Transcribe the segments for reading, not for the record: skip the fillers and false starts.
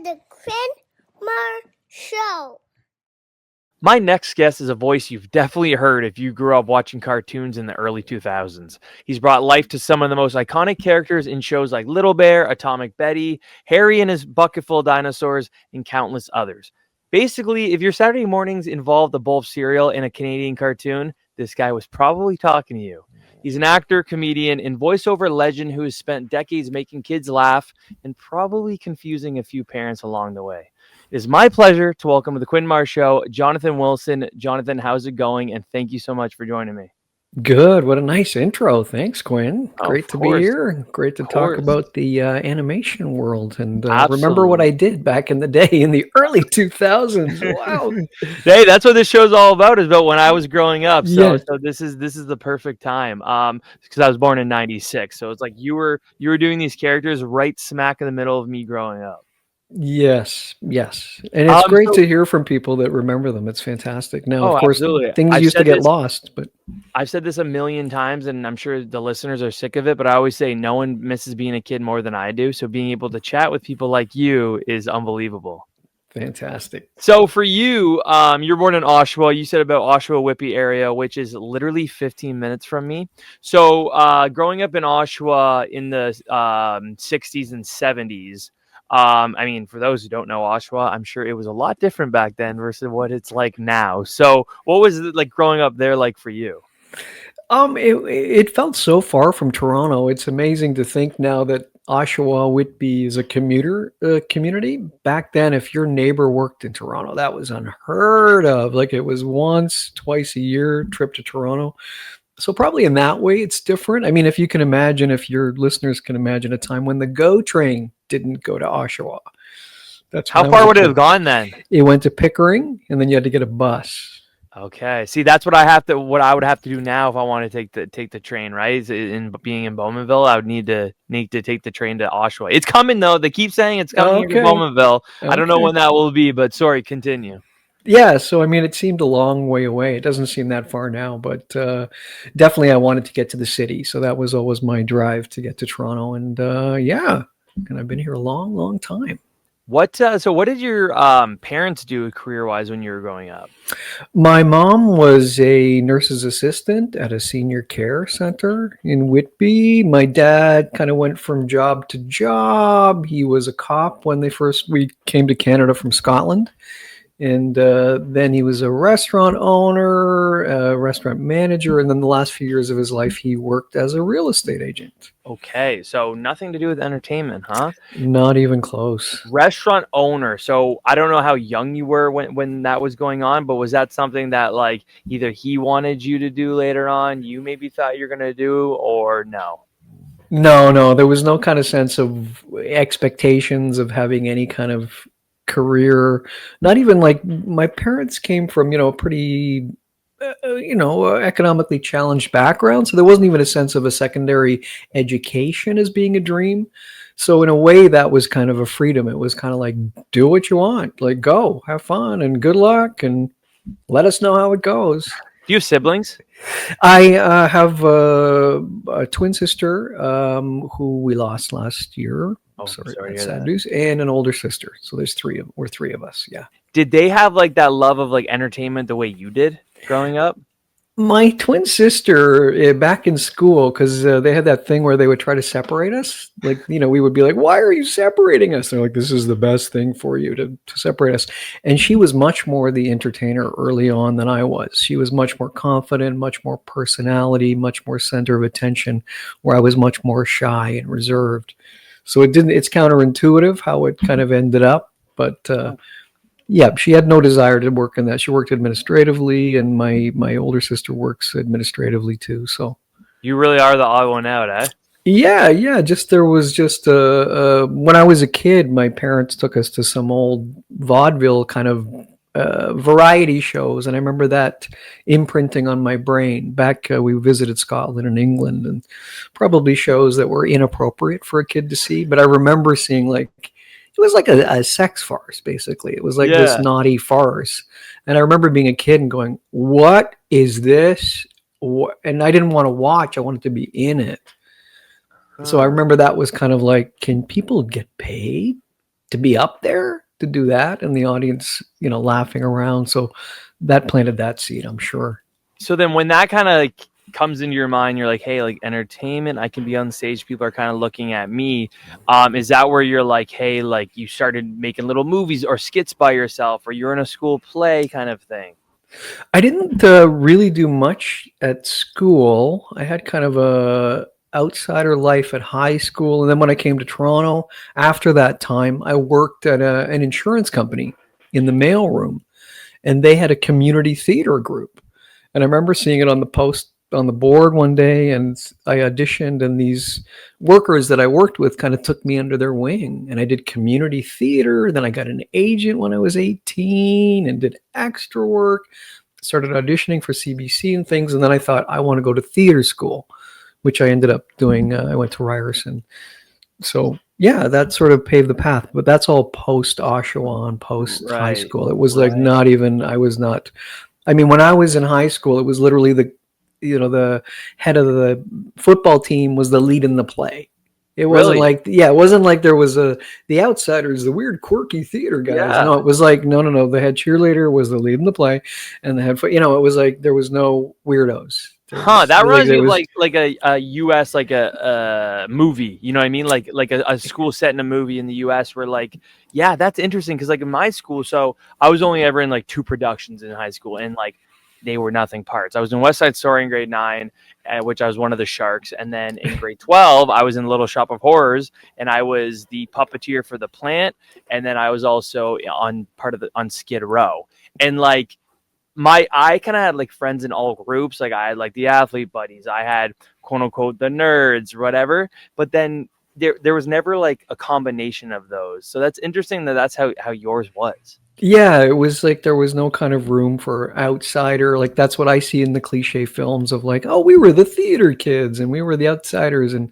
the Quinn Marr Show. My next guest is a voice you've definitely heard if you grew up watching cartoons in the early 2000s. He's brought life to some of the most iconic characters in shows like Little Bear, Atomic Betty, Harry and His Bucket Full of Dinosaurs, and countless others. Basically, if your Saturday mornings involved a bowl of cereal in a Canadian cartoon, this guy was probably talking to you. He's an actor, comedian, and voiceover legend who has spent decades making kids laugh and probably confusing a few parents along the way. It is my pleasure to welcome to the Quinn Marr Show, Jonathan Wilson. Jonathan, how's it going? And thank you so much for joining me. Good. What a nice intro. Thanks, Quinn. Great to be course. here. Great to talk about the animation world and remember Absolutely. what I did back in the day in the early 2000s. Wow. Hey, that's what this show's all about, is about when I was growing up. So, Yes. so this is the perfect time. Because I was born in '96. So it's like you were doing these characters right smack in the middle of me growing up. Yes. And it's great to hear from people that remember them. It's fantastic. Now, of course, absolutely. things used to get lost, but I've said this a million times, and I'm sure the listeners are sick of it, but I always say no one misses being a kid more than I do. So being able to chat with people like you is unbelievable. Fantastic. So for you, you're born in Oshawa. You said about Oshawa Whitby area, which is literally 15 minutes from me. So growing up in Oshawa in the 60s and 70s, I mean, for those who don't know Oshawa, I'm sure it was a lot different back then versus what it's like now. So what was it like growing up there like for you? It felt so far from Toronto. It's amazing to think now that Oshawa Whitby is a commuter community. Back then, if your neighbor worked in Toronto, that was unheard of. Like it was once, twice a year trip to Toronto. So probably in that way, it's different. I mean, if you can imagine, if your listeners can imagine a time when the GO train didn't go to Oshawa. That's how far would it have gone then? It went to Pickering, and then you had to get a bus. Okay. See, that's what I would have to do now if I want to take the train, right? In being in Bowmanville, I would need to take the train to Oshawa. It's coming though. They keep saying it's coming to Bowmanville. Okay. I don't know when that will be, but sorry, continue. Yeah, so I mean, it seemed a long way away. It doesn't seem that far now, but definitely I wanted to get to the city. So that was always my drive to get to Toronto. And yeah, and I've been here a long, long time. So what did your parents do career-wise when you were growing up? My mom was a nurse's assistant at a senior care center in Whitby. My dad kind of went from job to job. He was a cop when we came to Canada from Scotland. And then he was a restaurant owner, a restaurant manager, and then the last few years of his life, he worked as a real estate agent. Okay, so nothing to do with entertainment, huh? Not even close. Restaurant owner. So I don't know how young you were when that was going on, but was that something that like either he wanted you to do later on, you maybe thought you're going to do, or no? No, there was no kind of sense of expectations of having any kind of career. Not even like my parents came from, a pretty, economically challenged background. So there wasn't even a sense of a secondary education as being a dream. So in a way that was kind of a freedom. It was kind of like, do what you want, like go have fun and good luck and let us know how it goes. Do you have siblings? I have a twin sister who we lost last year. Sorry, sad news. And an older sister. So we're three of us. Yeah. Did they have like that love of like entertainment the way you did growing up? My twin sister back in school, because they had that thing where they would try to separate us. Like, we would be like, why are you separating us? They're like, this is the best thing for you to separate us. And she was much more the entertainer early on than I was. She was much more confident, much more personality, much more center of attention, where I was much more shy and reserved. So it's counterintuitive how it kind of ended up. But yeah, she had no desire to work in that. She worked administratively, and my older sister works administratively too. So you really are the odd one out, eh? Yeah. There was when I was a kid, my parents took us to some old vaudeville kind of variety shows, and I remember that imprinting on my brain. Back we visited Scotland and England, and probably shows that were inappropriate for a kid to see. But I remember seeing it was like a sex farce, basically. It was like this naughty farce. And I remember being a kid and going, what is this? And I didn't want to watch. I wanted to be in it. So I remember that was kind of like, can people get paid to be up there to do that, and the audience, laughing around. So that planted that seed, I'm sure. So then when that kind of comes into your mind, you're like, hey, like entertainment, I can be on stage, people are kind of looking at me. Is that where you're like, hey, like you started making little movies or skits by yourself, or you're in a school play kind of thing? I didn't really do much at school. I had kind of a outsider life at high school, and then when I came to Toronto, after that time, I worked at an insurance company in the mailroom, and they had a community theater group. And I remember seeing it on the post on the board one day, and I auditioned, and these workers that I worked with kind of took me under their wing, and I did community theater. Then I got an agent when I was 18 and did extra work, started auditioning for CBC and things. And then I thought, I want to go to theater school, which I ended up doing. I went to Ryerson. So yeah, that sort of paved the path, but that's all post Oshawa, post high school. It was like not even, when I was in high school, it was literally the head of the football team was the lead in the play. It wasn't it wasn't like there was the outsiders, the weird quirky theater guys. Yeah. No, it was like, no. The head cheerleader was the lead in the play, and the head, it was like, there was no weirdos. That reminds me of like a US, like a movie, you know what I mean? Like a school set in a movie in the US where like, yeah, that's interesting. Cause like in my school, so I was only ever in like 2 productions in high school, and like they were nothing parts. I was in West Side Story in grade 9, which I was one of the sharks. And then in grade 12, I was in Little Shop of Horrors, and I was the puppeteer for the plant. And then I was also on Skid Row. And like, I kind of had like friends in all groups. Like I had like the athlete buddies, I had quote unquote the nerds or whatever, but then there was never like a combination of those. So that's interesting that's how yours was. Yeah, it was like there was no kind of room for outsider. Like that's what I see in the cliche films of like, oh, we were the theater kids and we were the outsiders, and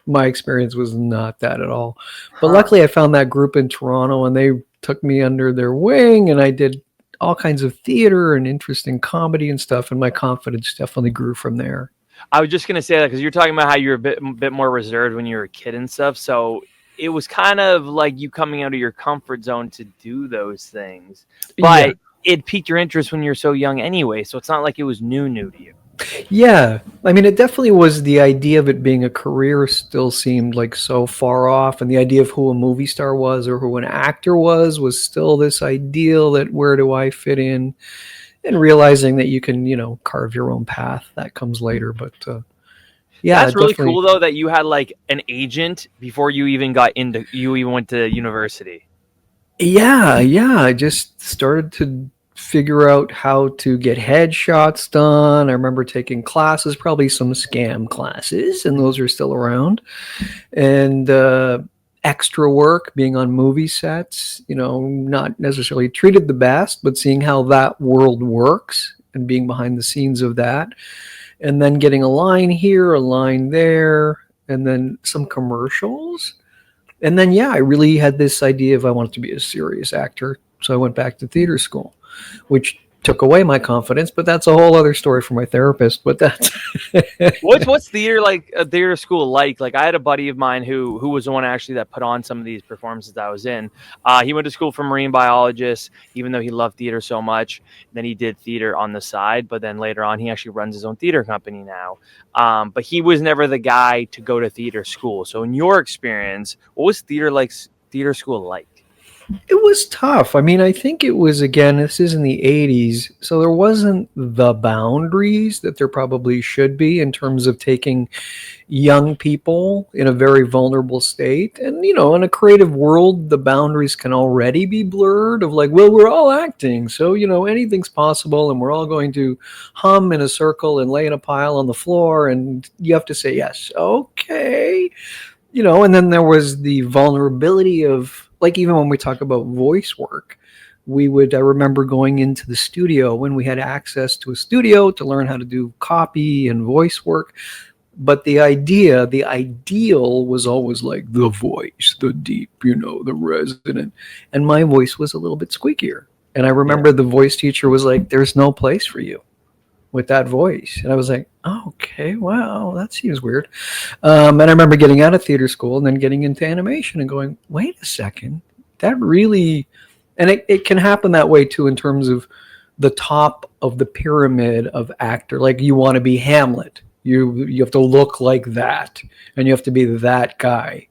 my experience was not that at all. But luckily I found that group in Toronto, and they took me under their wing, and I did all kinds of theater and interesting comedy and stuff, and my confidence definitely grew from there. I was just going to say that because you're talking about how you're a bit more reserved when you were a kid and stuff. So it was kind of like you coming out of your comfort zone to do those things. But it piqued your interest when you're so young anyway. So it's not like it was new to you. Yeah. I mean, it definitely was. The idea of it being a career still seemed like so far off. And the idea of who a movie star was or who an actor was still this ideal that where do I fit in? And realizing that you can, carve your own path, that comes later. But yeah, that's really cool though that you had like an agent before you even went to university. Yeah. I just started to figure out how to get headshots done. I remember taking classes, probably some scam classes, and those are still around. And extra work, being on movie sets, not necessarily treated the best, but seeing how that world works and being behind the scenes of that. And then getting a line here, a line there, and then some commercials. And then, I really had this idea of I wanted to be a serious actor. So I went back to theater school, which took away my confidence, but that's a whole other story for my therapist. But that's what's theater school like? Like I had a buddy of mine who was the one actually that put on some of these performances that I was in. He went to school for marine biologist, even though he loved theater so much. Then he did theater on the side, but then later on he actually runs his own theater company now. But he was never the guy to go to theater school. So in your experience, what was theater school like? It was tough. I mean, I think it was, again, this is in the 80s, so there wasn't the boundaries that there probably should be in terms of taking young people in a very vulnerable state. And, in a creative world, the boundaries can already be blurred of like, well, we're all acting, so, anything's possible, and we're all going to hum in a circle and lay in a pile on the floor, and you have to say yes. Okay. And then there was the vulnerability of, like, even when we talk about voice work, I remember going into the studio when we had access to a studio to learn how to do copy and voice work. But the ideal was always like the voice, the deep, the resonant. And my voice was a little bit squeakier. And I remember the voice teacher was like, there's no place for you with that voice. And I was like, oh, okay, wow, that seems weird. And I remember getting out of theater school and then getting into animation and going, wait a second, that really, and it can happen that way too in terms of the top of the pyramid of actor. Like you want to be Hamlet. You have to look like that, and you have to be that guy.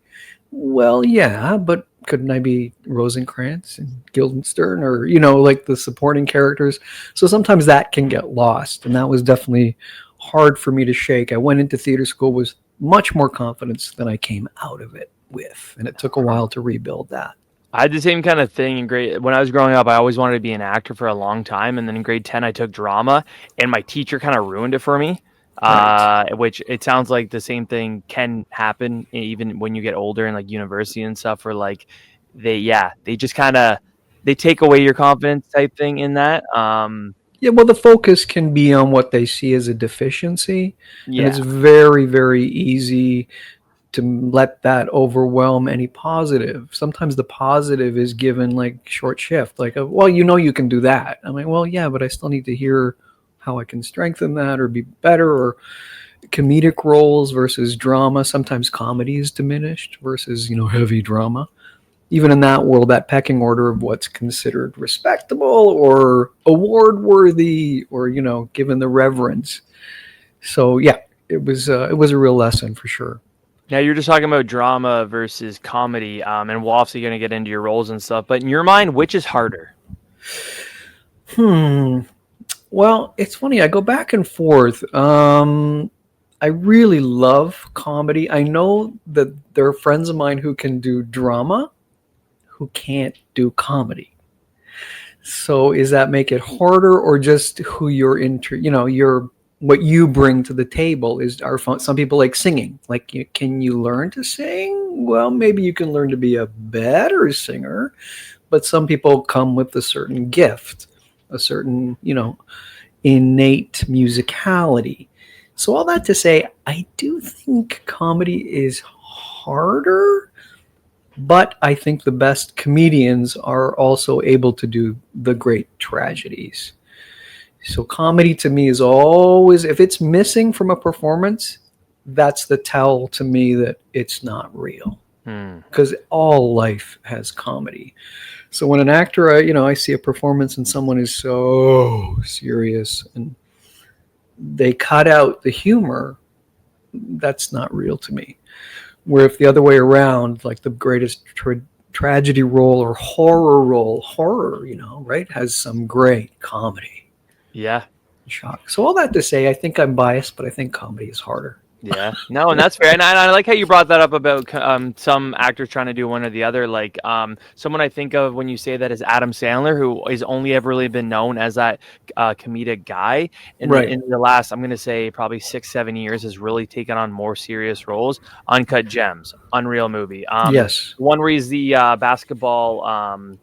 Well, yeah, but couldn't I be Rosencrantz and Guildenstern, or like the supporting characters? So sometimes that can get lost, and that was definitely hard for me to shake. I went into theater school with much more confidence than I came out of it with, and it took a while to rebuild that. I had the same kind of thing in grade. When I was growing up, I always wanted to be an actor for a long time, and then in grade 10, I took drama, and my teacher kind of ruined it for me. Right. Which it sounds like the same thing can happen even when you get older in like university and stuff, where like they just kind of they take away your confidence type thing in that. Yeah, well, the focus can be on what they see as a deficiency, and Yeah, it's very, very easy to let that overwhelm any positive. Sometimes the positive is given like short shift, like, well, you can do that. I'm like, well, yeah, but I still need to hear how I can strengthen that or be better, or comedic roles versus drama. Sometimes comedy is diminished versus, heavy drama. Even in that world, that pecking order of what's considered respectable or award worthy or, given the reverence. So yeah, it was a real lesson for sure. now you're just talking about drama versus comedy, and we're obviously going to get into your roles and stuff. But in your mind, which is harder? Well, it's funny. I go back and forth. I really love comedy. I know that there are friends of mine who can do drama, who can't do comedy. So, is that make it harder, or just who you're into? What you bring to the table are fun. Some people like singing. Like, can you learn to sing? Well, maybe you can learn to be a better singer, but some people come with a certain gift, a certain, innate musicality. So all that to say, I do think comedy is harder, but I think the best comedians are also able to do the great tragedies. So comedy to me is always, if it's missing from a performance, that's the tell to me that it's not real. Because all life has comedy. So when an actor, I see a performance and someone is so serious and they cut out the humor, that's not real to me. Where if the other way around, like the greatest tragedy role or horror role, right, has some great comedy. Yeah. Shock. So all that to say, I think I'm biased, but I think comedy is harder. Yeah, no, and that's fair. And I like how you brought that up about some actors trying to do one or the other. Like someone I think of when you say that is Adam Sandler, who has only ever really been known as that comedic guy. And Right. in the last, I'm going to say probably 6-7 years, has really taken on more serious roles. Uncut Gems, unreal movie. Yes. One where he's the basketball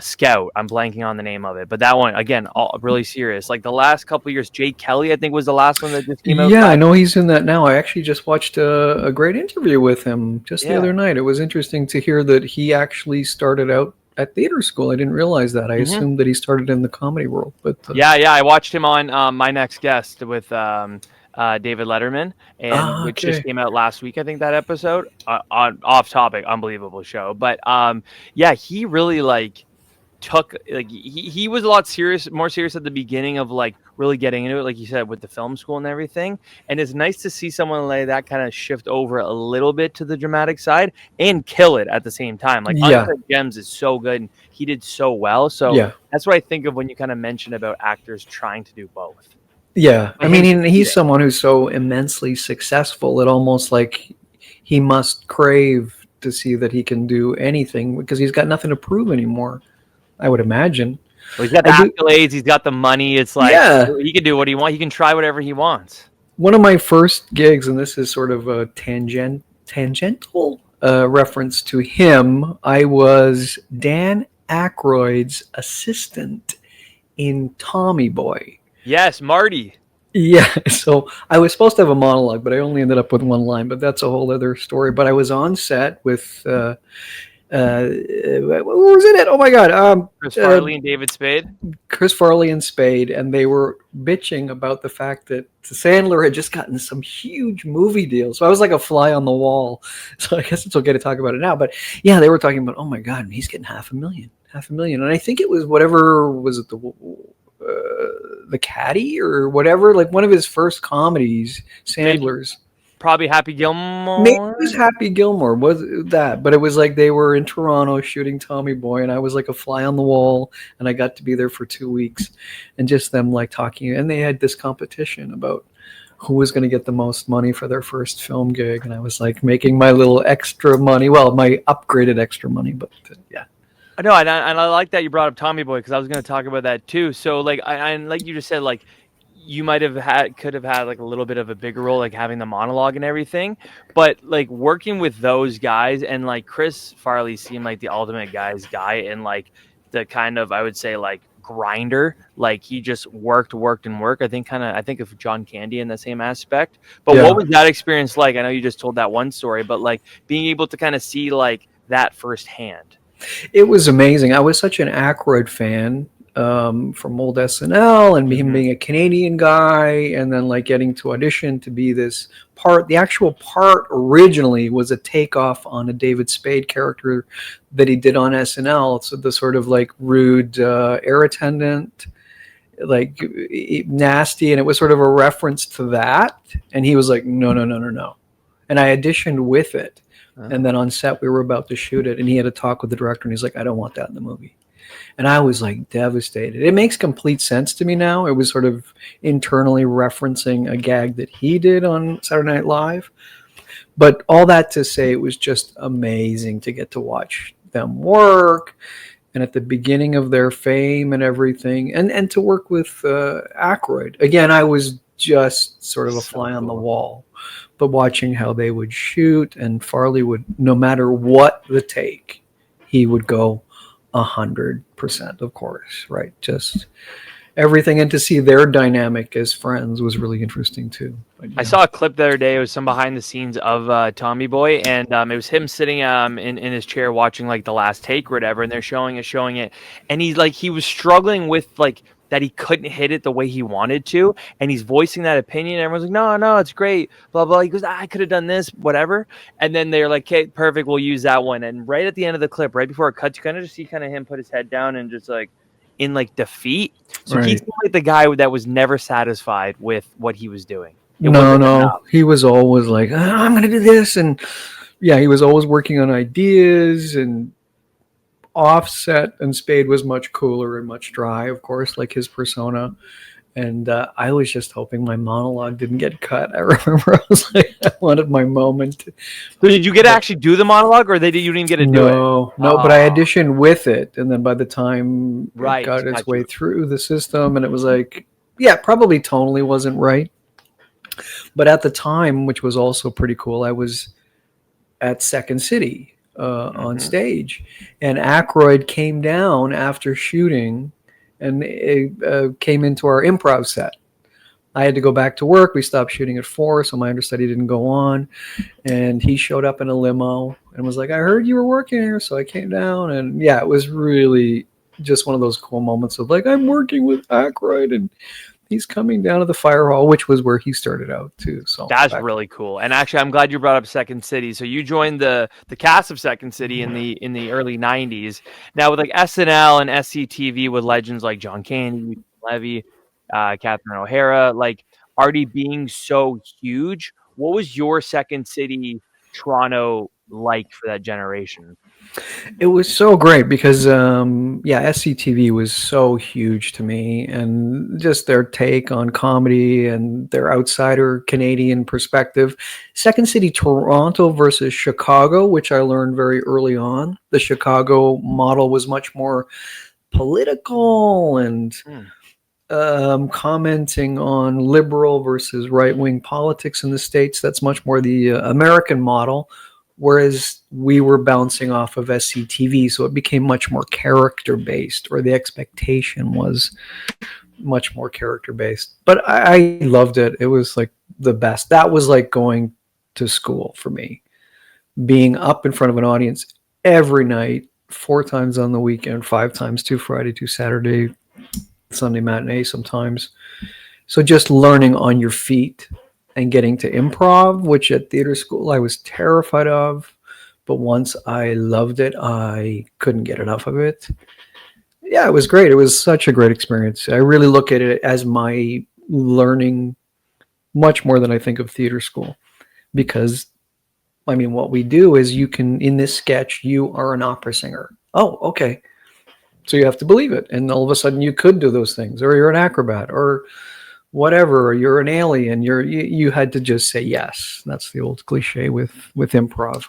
scout. I'm blanking on the name of it, but that one again, all really serious. Like the last couple of years, Jake Kelly, I think, was the last one that just came out. Yeah, I know he's in that now. I actually just watched a great interview with him just the other night. It was interesting to hear that he actually started out at theater school. I didn't realize that. I assumed that he started in the comedy world. But yeah, I watched him on My Next Guest with David Letterman, and which just came out last week. I think that episode on off topic, unbelievable show. But yeah, he really took he was a lot more serious at the beginning of really getting into it, like you said, with the film school and everything. And it's nice to see someone like that kind of shift over a little bit to the dramatic side and kill it at the same time. Uncut Gems is so good, and he did so well. So that's what I think of when you kind of mention about actors trying to do both. Yeah, I mean, he's someone who's so immensely successful. It almost like he must crave to see that he can do anything because he's got nothing to prove anymore, I would imagine. Well, he's got the accolades, he's got the money. It's like he can do what he wants. He can try whatever he wants. One of my first gigs, and this is sort of a tangential reference to him, I was Dan Aykroyd's assistant in Tommy Boy. Yes, Marty. Yeah, so I was supposed to have a monologue, but I only ended up with one line, but that's a whole other story. But I was on set with What was in it? Oh my God. Chris Farley and David Spade. Chris Farley and Spade, and they were bitching about the fact that Sandler had just gotten some huge movie deal. So I was like a fly on the wall. So I guess it's okay to talk about it now. But yeah, they were talking about, oh my God, he's getting $500,000. And I think it was whatever, was it the Caddy or whatever, like one of his first comedies, Sandler's. Probably Happy Gilmore. Maybe it was Happy Gilmore, was that? But it was like they were in Toronto shooting Tommy Boy, and I was like a fly on the wall, and I got to be there for 2 weeks, and just them like talking, and they had this competition about who was going to get the most money for their first film gig, and I was like making my little extra money, well, my upgraded extra money, but yeah. I know, and I like that you brought up Tommy Boy because I was going to talk about that too. So like, and like you just said, like, you could have had like a little bit of a bigger role, like having the monologue and everything, but like working with those guys, and like Chris Farley seemed like the ultimate guy, and like the kind of, I would say, like grinder, like he just worked. I think of John Candy in the same aspect. But Yeah. What was that experience like? I know you just told that one story, but like being able to kind of see like that firsthand. It was amazing. I was such an Aykroyd fan from old SNL, and him being a Canadian guy, and then like getting to audition to be this part. The actual part originally was a takeoff on a David Spade character that he did on SNL. So the sort of like rude air attendant, like nasty, and it was sort of a reference to that. And he was like, no. And I auditioned with it. And then on set, we were about to shoot it, and he had a talk with the director, and he's like, I don't want that in the movie. And I was like devastated. It makes complete sense to me now. It was sort of internally referencing a gag that he did on Saturday Night Live. But all that to say, it was just amazing to get to watch them work, and at the beginning of their fame and everything, and to work with Aykroyd. Again, I was just sort of a fly on the wall. But watching how they would shoot, and Farley would, no matter what the take, he would go 100%, of course, right? Just everything, and to see their dynamic as friends was really interesting too. But, yeah. I saw a clip the other day. It was some behind the scenes of Tommy Boy, and it was him sitting in his chair watching like the last take or whatever, and they're showing it, and he was struggling with like that he couldn't hit it the way he wanted to, and he's voicing that opinion. And everyone's like, no, it's great, blah blah. He goes, I could have done this, whatever. And then they're like, okay, perfect, we'll use that one. And right at the end of the clip, right before it cuts, you kind of just see him put his head down and just like in like defeat. So Right. he's like the guy that was never satisfied with what he was doing. No, he was always like, I'm going to do this. And yeah, he was always working on ideas, and Offset and Spade was much cooler and much dry, of course, like his persona. And I was just hoping my monologue didn't get cut. I remember I was like, I wanted my moment. So did you get to actually do the monologue, or you didn't even get to do it? No, but I auditioned with it. And then by the time it got its way you. through the system, and it was like, yeah, probably tonally wasn't right. But at the time, which was also pretty cool, I was at Second City on stage, and Aykroyd came down after shooting, and it came into our improv set. I had to go back to work. We stopped shooting at 4, so my understudy didn't go on, and he showed up in a limo and was like, I heard you were working here, so I came down. And yeah, it was really just one of those cool moments of like, I'm working with Aykroyd, and he's coming down to the fire hall, which was where he started out too. So that's really cool. And actually, I'm glad you brought up Second City. So you joined the cast of Second City in the early '90s. Now with like SNL and SCTV with legends like John Candy, Levy, Catherine O'Hara, like already being so huge, what was your Second City Toronto like for that generation? It was so great because, SCTV was so huge to me, and just their take on comedy and their outsider Canadian perspective. Second City Toronto versus Chicago, which I learned very early on. The Chicago model was much more political and commenting on liberal versus right-wing politics in the States. That's much more the American model. Whereas we were bouncing off of SCTV, so it became much more character-based, or the expectation was much more character-based. But I loved it. It was like the best. That was like going to school for me. Being up in front of an audience every night, 4 times on the weekend, 5 times, 2 Friday, 2 Saturday, Sunday matinee sometimes. So just learning on your feet and getting to improv, which at theater school I was terrified of. But once I loved it, I couldn't get enough of it. Yeah, it was great. It was such a great experience. I really look at it as my learning much more than I think of theater school. Because, I mean, what we do is you can, in this sketch, you are an opera singer. Oh, okay. So you have to believe it. And all of a sudden you could do those things, or you're an acrobat, or whatever, or you're an alien. You had to just say yes. That's the old cliche with improv.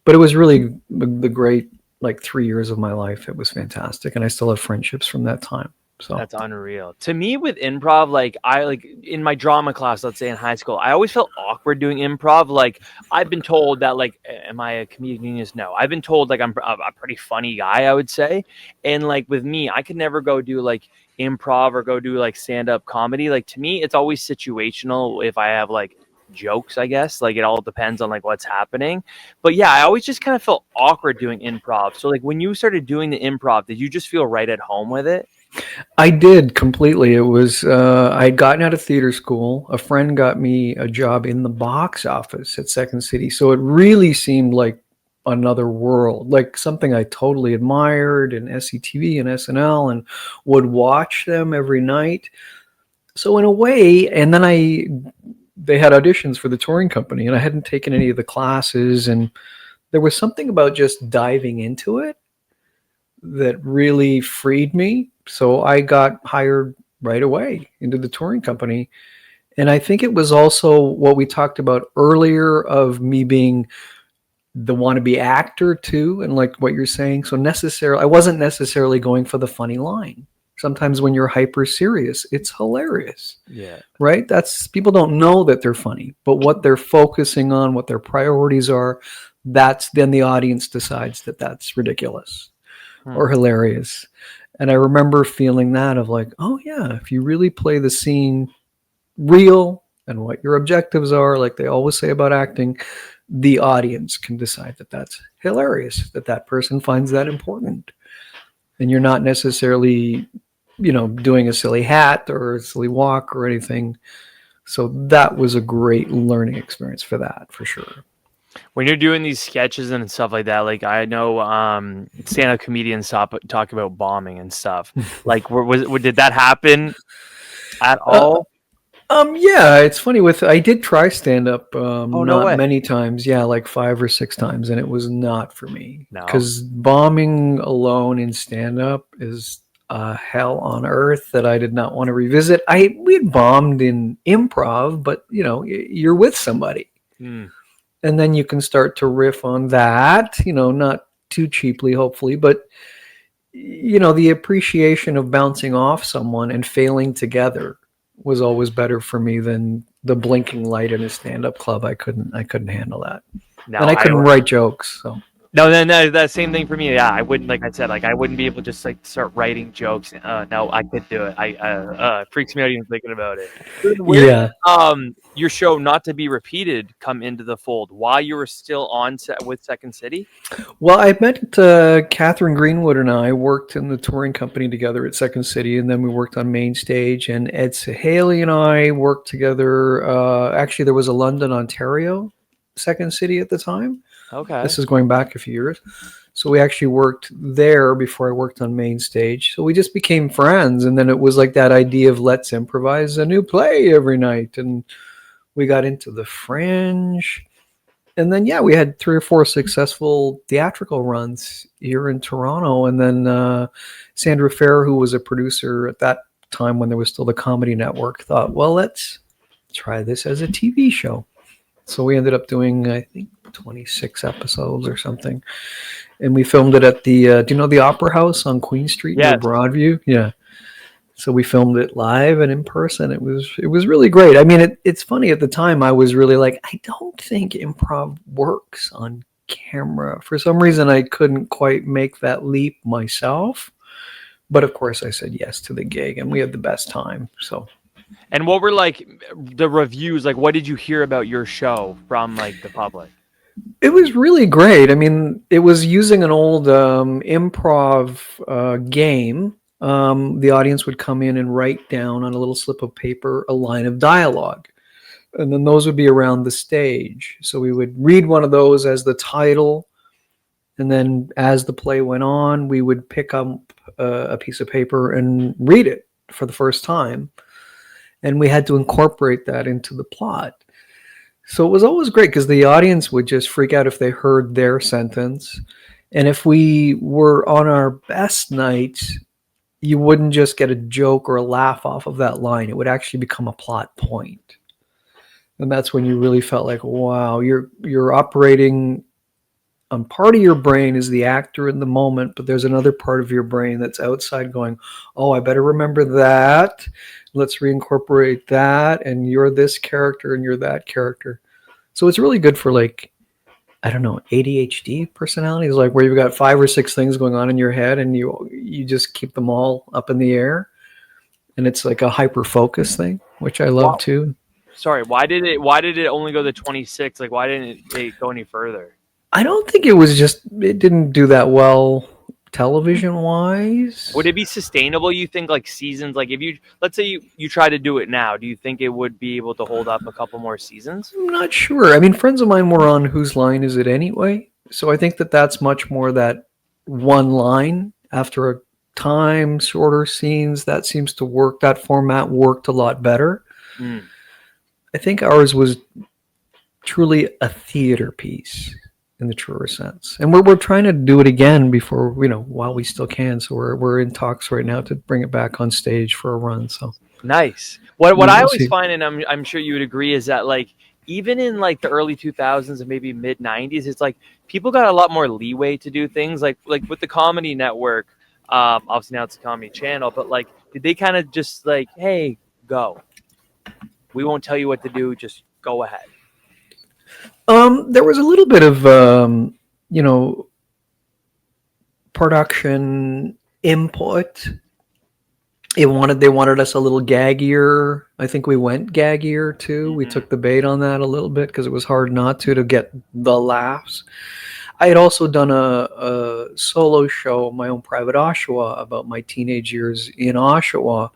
But it was really the great, like, 3 years of my life. It was fantastic. And I still have friendships from that time. So That's unreal. To me, with improv, like I like in my drama class, let's say in high school, I always felt awkward doing improv. Like I've been told that, like, am I a comedic genius? No, I've been told like I'm a pretty funny guy, I would say. And like with me, I could never go do like improv or go do like stand up comedy. Like to me, it's always situational. If I have like jokes, I guess, like it all depends on like what's happening. But yeah, I always just kind of felt awkward doing improv. So like when you started doing the improv, did you just feel right at home with it? I did completely. It was, I had gotten out of theater school. A friend got me a job in the box office at Second City. So it really seemed like another world, like something I totally admired, and SCTV and SNL, and would watch them every night. So in a way, and then they had auditions for the touring company, and I hadn't taken any of the classes, and there was something about just diving into it that really freed me. So I got hired right away into the touring company. And I think it was also what we talked about earlier of me being the wannabe actor too. And like what you're saying. So I wasn't necessarily going for the funny line. Sometimes when you're hyper serious, it's hilarious. Yeah. Right? People don't know that they're funny, but what they're focusing on, what their priorities are, then the audience decides that that's ridiculous or hilarious. And I remember feeling that of like, oh yeah, if you really play the scene real and what your objectives are, like they always say about acting, the audience can decide that that's hilarious, that person finds that important. And you're not necessarily, doing a silly hat or a silly walk or anything. So that was a great learning experience for that, for sure. When you're doing these sketches and stuff like that, like I know stand-up comedians talk about bombing and stuff. Like, did that happen at all? Yeah, it's funny I did try stand up no not way. many times. Yeah, like 5 or 6 times, and it was not for me. No. Because bombing alone in stand up is a hell on earth that I did not want to revisit. We had bombed in improv, but you're with somebody. And then you can start to riff on that, not too cheaply, hopefully, but the appreciation of bouncing off someone and failing together was always better for me than the blinking light in a stand-up club. I couldn't handle that. No, and I couldn't write jokes. So no, that same thing for me. Yeah, I wouldn't, like I said, like I wouldn't be able to just like start writing jokes. No, I could do it. It freaks me out even thinking about it. Yeah. Your show Not to Be Repeated come into the fold while you were still on set with Second City? Well, I met Catherine Greenwood and I worked in the touring company together at Second City, and then we worked on Main Stage. And Ed Sahaley and I worked together. Actually, there was a London, Ontario Second City at the time. Okay. This is going back a few years. So we actually worked there before I worked on Main Stage. So we just became friends. And then it was like that idea of let's improvise a new play every night. And we got into the Fringe. And then, yeah, we had 3 or 4 successful theatrical runs here in Toronto. And then Sandra Fair, who was a producer at that time when there was still the Comedy Network, thought, well, let's try this as a TV show. So we ended up doing, I think, 26 episodes or something. And we filmed it at the, do you know the Opera House on Queen Street near Broadview? Yeah. So we filmed it live and in person. It was really great. I mean, it's funny, at the time I was really like, I don't think improv works on camera. For some reason, I couldn't quite make that leap myself. But of course, I said yes to the gig, and we had the best time. So. And what were like the reviews? Like, what did you hear about your show from like the public? It was really great. I mean, it was using an old improv game. The audience would come in and write down on a little slip of paper a line of dialogue. And then those would be around the stage. So we would read one of those as the title. And then as the play went on, we would pick up a piece of paper and read it for the first time. And we had to incorporate that into the plot. So it was always great because the audience would just freak out if they heard their sentence. And if we were on our best nights, you wouldn't just get a joke or a laugh off of that line. It would actually become a plot point. And that's when you really felt like, wow, you're operating on part of your brain is the actor in the moment, but there's another part of your brain that's outside going, oh, I better remember that. Let's reincorporate that. And you're this character and you're that character. So it's really good for like, I don't know, ADHD personalities, like where you've got 5 or 6 things going on in your head and you just keep them all up in the air. And it's like a hyper focus thing, which I love too. Sorry, why did it only go to 26? Like, why didn't it go any further? I don't think it didn't do that well television wise. Would it be sustainable, you think, like seasons? Like if let's say you try to do it now, do you think it would be able to hold up a couple more seasons? I'm not sure. I mean, friends of mine were on Whose Line Is It Anyway? So I think that's much more that one line after a time, shorter scenes. That seems to work. That format worked a lot better. I think ours was truly a theater piece in the truer sense. And we're trying to do it again before, while we still can. So we're in talks right now to bring it back on stage for a run. So nice. What I always find, and I'm sure you would agree, is that like even in like the early 2000s and maybe mid 90s, it's like people got a lot more leeway to do things like with the Comedy Network. Obviously now it's a Comedy Channel, but like did they kind of just like, hey, go. We won't tell you what to do, just go ahead. There was a little bit of, production input. They wanted us a little gaggier. I think we went gaggier too. We took the bait on that a little bit because it was hard not to get the laughs. I had also done a solo show, my own private Oshawa, about my teenage years in Oshawa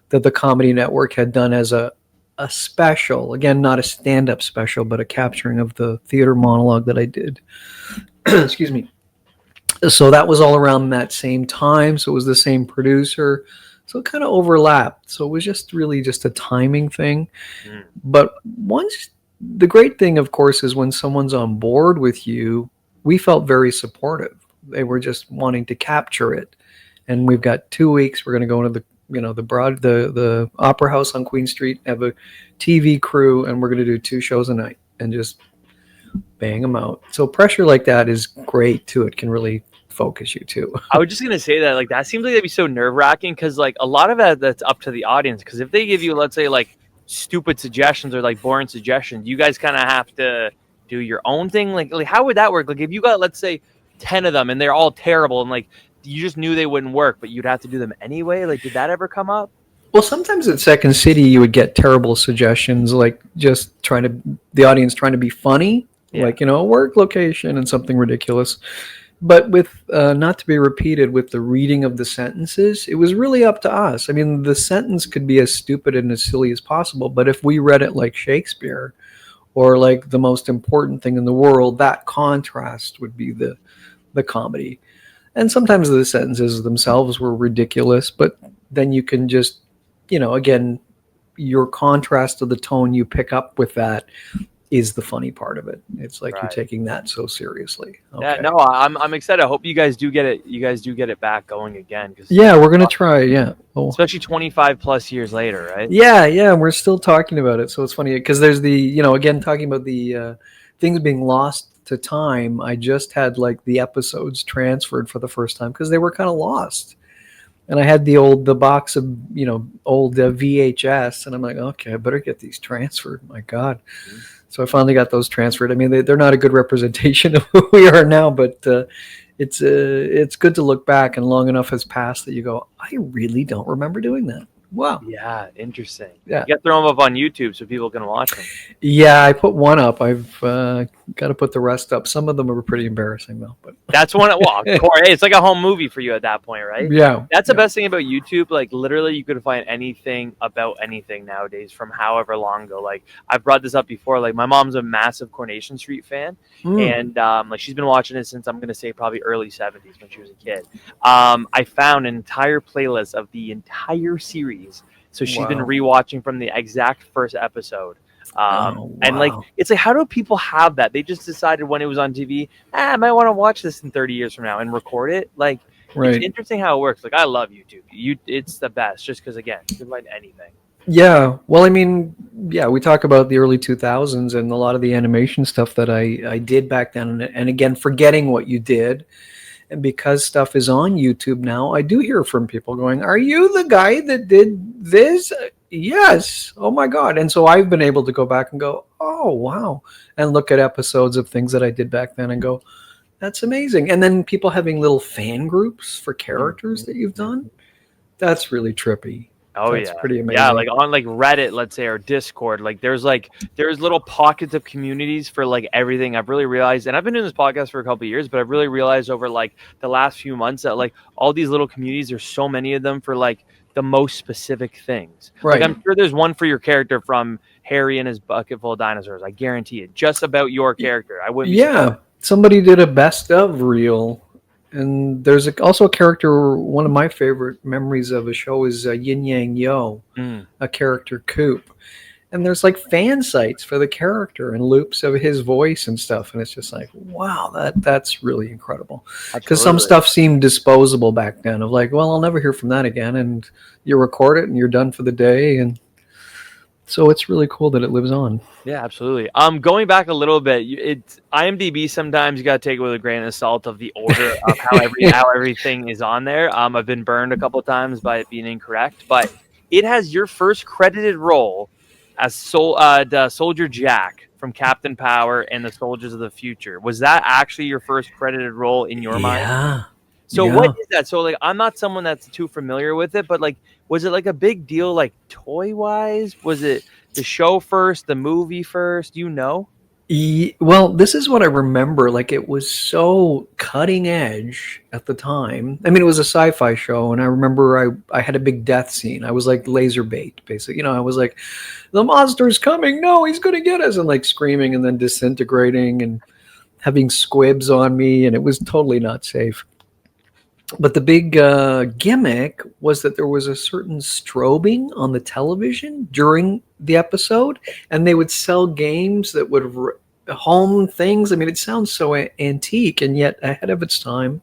that the Comedy Network had done as a special, again, not a stand-up special, but a capturing of the theater monologue that I did. Excuse me. So that was all around that same time. So it was the same producer. So it kind of overlapped. So it was just really just a timing thing. But the great thing, of course, is when someone's on board with you, we felt very supportive. They were just wanting to capture it. And we've got 2 weeks. We're going to go into the Opera House on Queen Street, have a TV crew, and we're going to do 2 shows a night and just bang them out. So pressure like that is great too. It can really focus you too. I was just going to say that, like, that seems like that'd be so nerve wracking because like a lot of that's up to the audience. Because if they give you, let's say, like stupid suggestions or like boring suggestions, you guys kind of have to do your own thing. Like how would that work? Like if you got, let's say, 10 of them and they're all terrible and like you just knew they wouldn't work, but you'd have to do them anyway. Like, did that ever come up? Well, sometimes at Second City, you would get terrible suggestions, like just the audience trying to be funny, like, a work location and something ridiculous. But with not to be repeated with the reading of the sentences, it was really up to us. I mean, the sentence could be as stupid and as silly as possible, but if we read it like Shakespeare or like the most important thing in the world, that contrast would be the comedy. And sometimes the sentences themselves were ridiculous, but then you can just, again, your contrast to the tone you pick up with that is the funny part of it. It's like you're taking that so seriously. Okay. Yeah, no, I'm excited. I hope you guys do get it. You guys do get it back going again. Yeah, we're gonna try. Yeah, especially 25 plus years later, right? Yeah, we're still talking about it. So it's funny because there's the, again, talking about the things being lost to time. I just had like the episodes transferred for the first time because they were kind of lost. And I had the box of, old VHS, and I'm like, okay, I better get these transferred. My God. So I finally got those transferred. I mean, they're not a good representation of who we are now, but it's good to look back, and long enough has passed that you go, I really don't remember doing that. Wow. Yeah, interesting. Yeah. You got to throw them up on YouTube so people can watch them. Yeah, I put one up. I've got to put the rest up. Some of them are pretty embarrassing though. But That's one. Well, of course, hey, it's like a home movie for you at that point, right? yeah, That's the best thing about YouTube. Like literally, you could find anything about anything nowadays from however long ago. Like I've brought this up before. Like my mom's a massive Coronation Street fan, and like she's been watching it since I'm gonna say probably early '70s when she was a kid. I found an entire playlist of the entire series. So she's been rewatching from the exact first episode. And like, it's like, how do people have that? They just decided when it was on TV, I might want to watch this in 30 years from now and record it. Like, it's interesting how it works. Like, I love YouTube. It's the best just because, again, you can find anything. Yeah. Well, I mean, yeah, we talk about the early 2000s and a lot of the animation stuff that I did back then. And again, forgetting what you did. And because stuff is on YouTube now, I do hear from people going, "Are you the guy that did this?" Yes. Oh my God. And so I've been able to go back and go, "Oh, wow." And look at episodes of things that I did back then and go, "That's amazing." And then people having little fan groups for characters that you've done. That's really trippy. Oh, that's pretty amazing. Yeah, like on like Reddit, let's say, or Discord, like there's little pockets of communities for like everything. I've really realized, and I've been doing this podcast for a couple of years, but I've really realized over like the last few months that like all these little communities, there's so many of them for like the most specific things. Right. Like I'm sure there's one for your character from Harry and his bucket full of dinosaurs. I guarantee it. Just about your character. I wouldn't. Yeah, somebody did a best of reel. And there's also a character, one of my favorite memories of a show is Yin Yang Yo, a character Coop. And there's like fan sites for the character and loops of his voice and stuff. And it's just like, wow, that's really incredible. Because some stuff seemed disposable back then of like, well, I'll never hear from that again. And you record it and you're done for the day. And so it's really cool that it lives on. Yeah, absolutely. Going back a little bit, it's IMDb. Sometimes you got to take it with a grain of salt of the order of how everything is on there. I've been burned a couple of times by it being incorrect, but it has your first credited role as the Soldier Jack from Captain Power and the Soldiers of the Future. Was that actually your first credited role in your mind? Yeah. So what is that? So like, I'm not someone that's too familiar with it, but like, was it like a big deal, like toy wise? Was it the show first, the movie first? You know? Well, this is what I remember. Like, it was so cutting edge at the time. I mean, it was a sci-fi show, and I remember I had a big death scene. I was like laser bait, basically. You know, I was like, the monster's coming. No, he's going to get us. And like screaming and then disintegrating and having squibs on me. And it was totally not safe. But the big gimmick was that there was a certain strobing on the television during the episode, and they would sell games that would home things. I mean, it sounds so antique, and yet ahead of its time.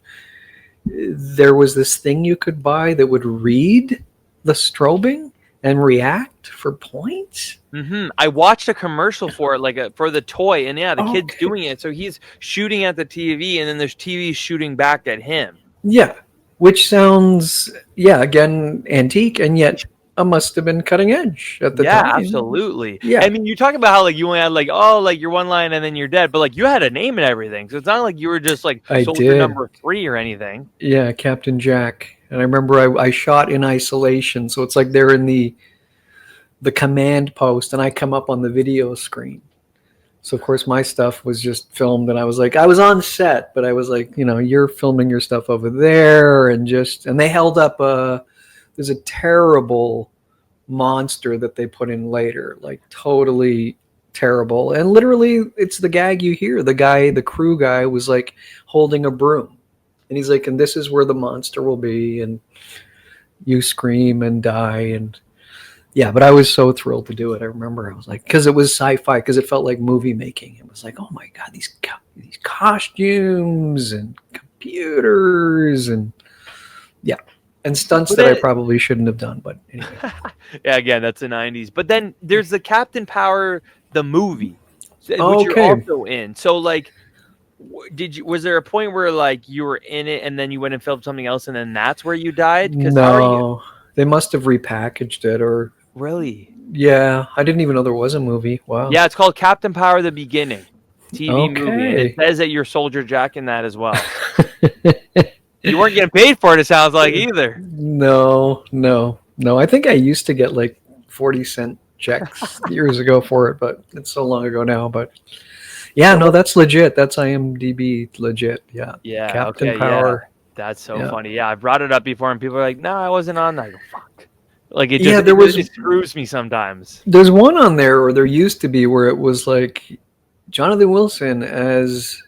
There was this thing you could buy that would read the strobing and react for points. Mm-hmm. I watched a commercial for it, like for the toy, and yeah, the kid's doing it. So he's shooting at the TV, and then there's TV shooting back at him. Yeah, which sounds, again, antique, and yet must have been cutting edge at the time. Yeah, absolutely. Yeah. I mean, you talk about how like you only had like, like your one line and then you're dead, but like you had a name and everything. So it's not like you were just like soldier number 3 or anything. Yeah, Captain Jack. And I remember I shot in isolation. So it's like they're in the command post and I come up on the video screen. So of course my stuff was just filmed and I was on set, but I was like, you're filming your stuff over there and they held up there's a terrible monster that they put in later, like totally terrible. And literally it's the gag you hear. The crew guy was like holding a broom and he's like, and this is where the monster will be. And you scream and die. And yeah, but I was so thrilled to do it. I remember I was like, because it was sci-fi, because it felt like movie making. It was like, oh my God, these costumes and computers and and stunts that I probably shouldn't have done. But anyway. Yeah, again, that's the 90s. But then there's the Captain Power, the movie, which you're also in. So like, was there a point where like you were in it and then you went and filmed something else and then that's where you died? No, they must have repackaged it or... Really? Yeah, I didn't even know there was a movie. Wow. Yeah, it's called Captain Power: The Beginning, TV movie. And it says that you're Soldier Jack in that as well. You weren't getting paid for it, it sounds like, either. No. No, I think I used to get like 40-cent checks years ago for it, but it's so long ago now. But yeah, no, that's legit. That's IMDb legit. Yeah. Yeah. Captain Okay. Yeah. Power. That's so Yeah. funny. Yeah, I brought it up before, and people are like, "No, I wasn't on." I go, "Fuck." Like it Yeah, just it screws me sometimes. there's one on there, or there used to be, where it was like Jonathan Wilson as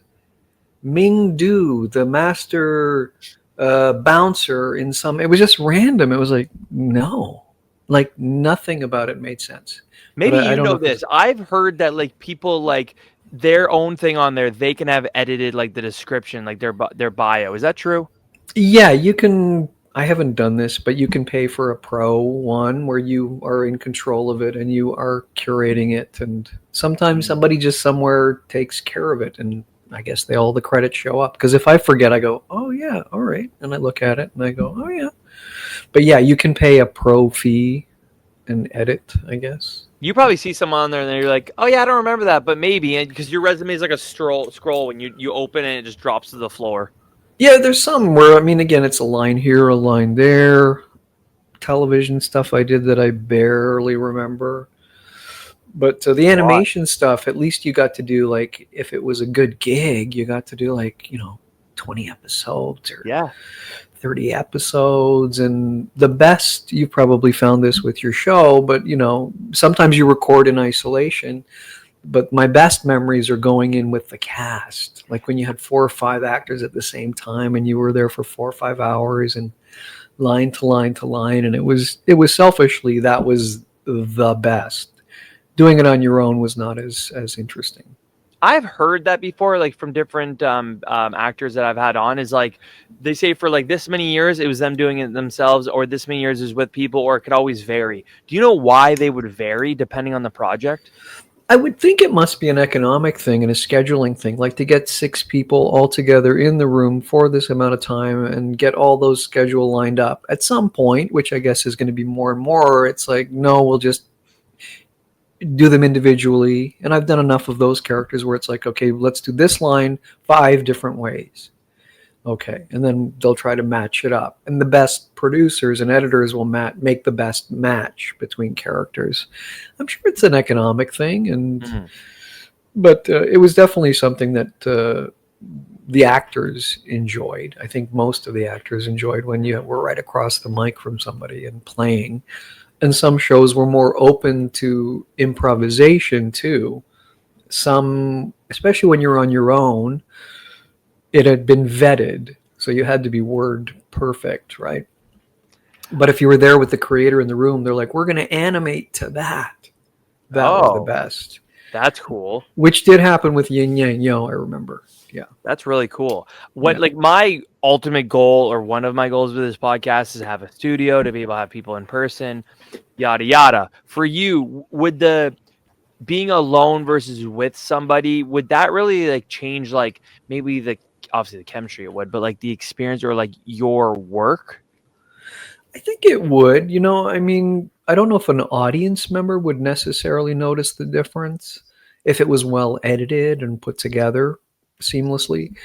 Ming Du, the master bouncer in some. It was just random. It was like, no, like nothing about it made sense. But Maybe I you don't know know if it's. this. I've heard that like people like their own thing on there, they can have edited like the description, like their bio. Is that true? Yeah, you can. I haven't done this, but you can pay for a pro one where you are in control of it and you are curating it. And sometimes Mm. somebody just somewhere takes care of it. And I guess all the credits show up. Because if I forget, I go, oh, yeah, all right. And I look at it and I go, oh, yeah. But yeah, you can pay a pro fee and edit, I guess. You probably see someone on there and you're like, "Oh yeah, I don't remember that," but maybe because your resume is like a scroll when you open it, it just drops to the floor. Yeah, there's some where, I mean, again, it's a line here, a line there. Television stuff I did that I barely remember. But the Why? animation stuff, at least you got to do, like, if it was a good gig, you got to do, like, 20 episodes or Yeah. 30 episodes. And the best, you probably found this with your show, but, sometimes you record in isolation. But my best memories are going in with the cast, like when you had 4 or 5 actors at the same time and you were there for 4 or 5 hours and line to line to line. And it was selfishly, that was the best. Doing it on your own was not as interesting. I've heard that before, like from different actors that I've had on, is like they say for like this many years it was them doing it themselves, or this many years is with people, or it could always vary. Do you know why they would vary depending on the project? I would think it must be an economic thing and a scheduling thing, like to get 6 people all together in the room for this amount of time and get all those schedule lined up. At some point, which I guess is going to be more and more, it's like, no, we'll just do them individually. And I've done enough of those characters where it's like, okay, let's do this line 5 different ways. Okay. And then they'll try to match it up. And the best producers and editors will make the best match between characters. I'm sure it's an economic thing. But it was definitely something that the actors enjoyed. I think most of the actors enjoyed when you were right across the mic from somebody and playing. And some shows were more open to improvisation too. Some, especially when you're on your own, it had been vetted, so you had to be word perfect, right? But if you were there with the creator in the room, they're like, we're going to animate to that. That was the best. That's cool. Which did happen with Yin Yang Yo, I remember. Yeah. That's really cool. Like my ultimate goal, or one of my goals with this podcast, is to have a studio, to be able to have people in person, yada yada. For you, would the being alone versus with somebody, would that really like change, like maybe obviously the chemistry it would, but like the experience or like your work? I think it would. I mean, I don't know if an audience member would necessarily notice the difference if it was well edited and put together seamlessly.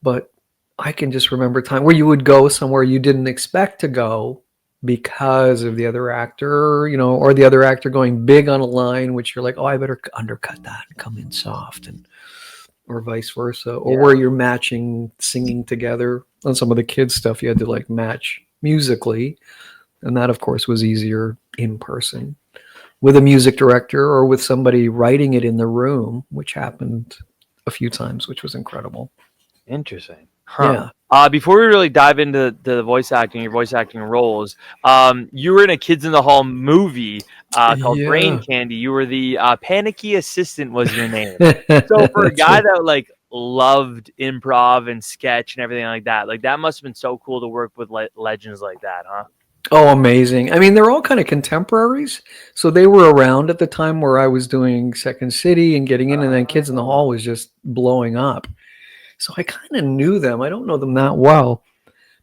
But I can just remember a time where you would go somewhere you didn't expect to go because of the other actor, or the other actor going big on a line, which you're like, oh, I better undercut that and come in soft, or vice versa. Or where you're matching, singing together. On some of the kids' stuff, you had to like match musically. And that, of course, was easier in person with a music director or with somebody writing it in the room, which happened a few times, which was incredible. Interesting. Huh. Yeah. Before we really dive into the voice acting, your voice acting roles, you were in a Kids in the Hall movie called Brain Candy. You were the panicky assistant was your name. So for a guy that like loved improv and sketch and everything like that must have been so cool to work with legends like that, huh? Oh, amazing. I mean, they're all kind of contemporaries. So they were around at the time where I was doing Second City and getting in, and then Kids in the Hall was just blowing up. So I kind of knew them. I don't know them that well.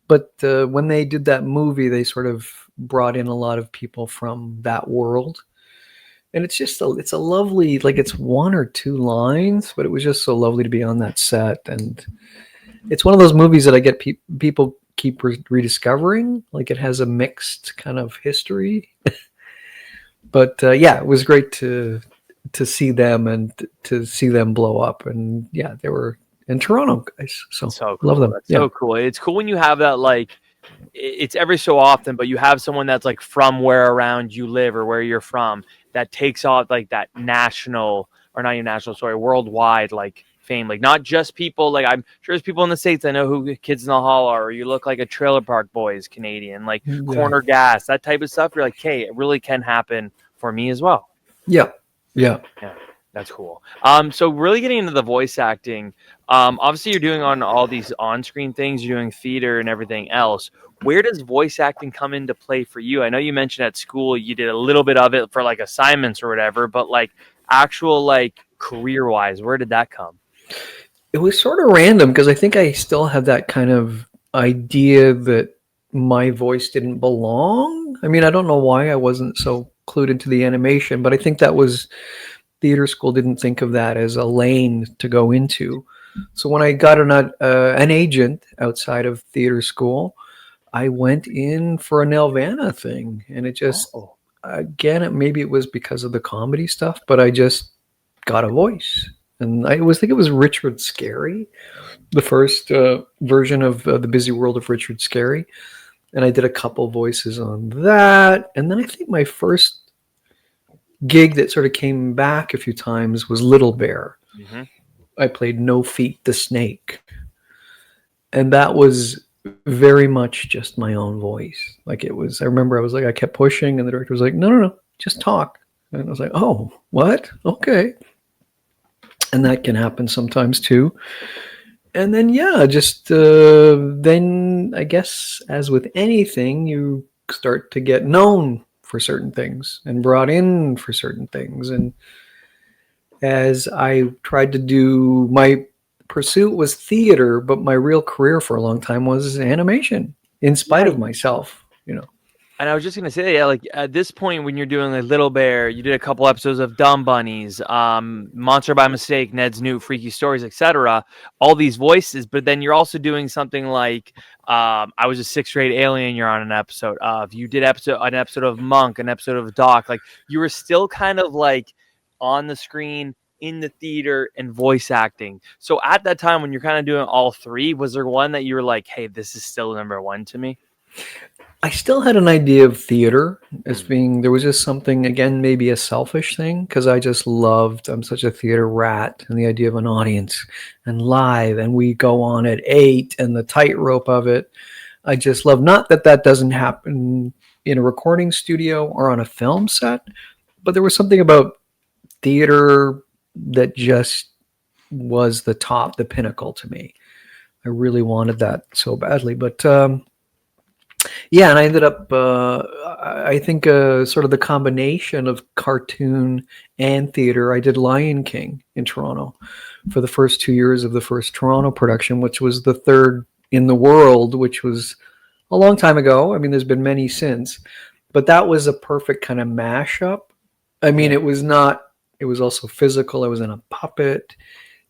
But when they did that movie, they sort of brought in a lot of people from that world. And it's just it's a lovely, like it's 1 or 2 lines, but it was just so lovely to be on that set. And it's one of those movies that I get people keep rediscovering. Like, it has a mixed kind of history. But yeah, it was great to see them and to see them blow up. And yeah, they were in Toronto, guys. So cool. love them. That's so cool. It's cool when you have that, like, it's every so often, but you have someone that's like from where around you live or where you're from that takes off like that national, or not even national, sorry, worldwide like fame. Like, not just people, like, I'm sure there's people in the States I know who Kids in the Hall are, or you look like a Trailer Park Boys Canadian, like Corner Gas, that type of stuff. You're like, hey, it really can happen for me as well. Yeah. That's cool. So really getting into the voice acting, obviously you're doing on all these on-screen things, you're doing theater and everything else. Where does voice acting come into play for you? I know you mentioned at school you did a little bit of it for like assignments or whatever, but like actual like career-wise, where did that come? It was sort of random because I think I still had that kind of idea that my voice didn't belong. I mean, I don't know why I wasn't so clued into the animation, but I think that was theater school didn't think of that as a lane to go into. So when I got an agent outside of theater school, I went in for a Nelvana thing, and it just, again, maybe it was because of the comedy stuff, but I just got a voice. And I always think it was Richard Scarry, the first version of The Busy World of Richard Scarry. And I did a couple voices on that. And then I think my first gig that sort of came back a few times was Little Bear. Mm-hmm. I played No Feet the Snake. And that was very much just my own voice. Like, it was, I remember I was like, I kept pushing, and the director was like, no, just talk. And I was like, oh, what? Okay. And that can happen sometimes too. And then, yeah, just then I guess, as with anything, you start to get known for certain things and brought in for certain things. And as I tried to do, my pursuit was theater, but my real career for a long time was animation, in spite of myself, you know. And I was just going to say, yeah, like at this point when you're doing like Little Bear, you did a couple episodes of Dumb Bunnies, Monster by Mistake, Ned's New Freaky Stories, etc. All these voices, but then you're also doing something like I Was a Sixth Grade Alien. You're on an episode of. You did an episode of Monk, an episode of Doc. Like, you were still kind of like on the screen, in the theater, and voice acting. So at that time when you're kind of doing all three, was there one that you were like, hey, this is still number one to me? I still had an idea of theater as being, there was just something, again, maybe a selfish thing, because I just loved, I'm such a theater rat, and the idea of an audience and live, and we go on at 8 and the tightrope of it. I just love, not that that doesn't happen in a recording studio or on a film set, but there was something about theater that just was the top, the pinnacle to me. I really wanted that so badly, but yeah, and I ended up, I think, sort of the combination of cartoon and theater. I did Lion King in Toronto for the first 2 years of the first Toronto production, which was the third in the world, which was a long time ago. I mean, there's been many since, but that was a perfect kind of mashup. I mean, it was also physical. I was in a puppet.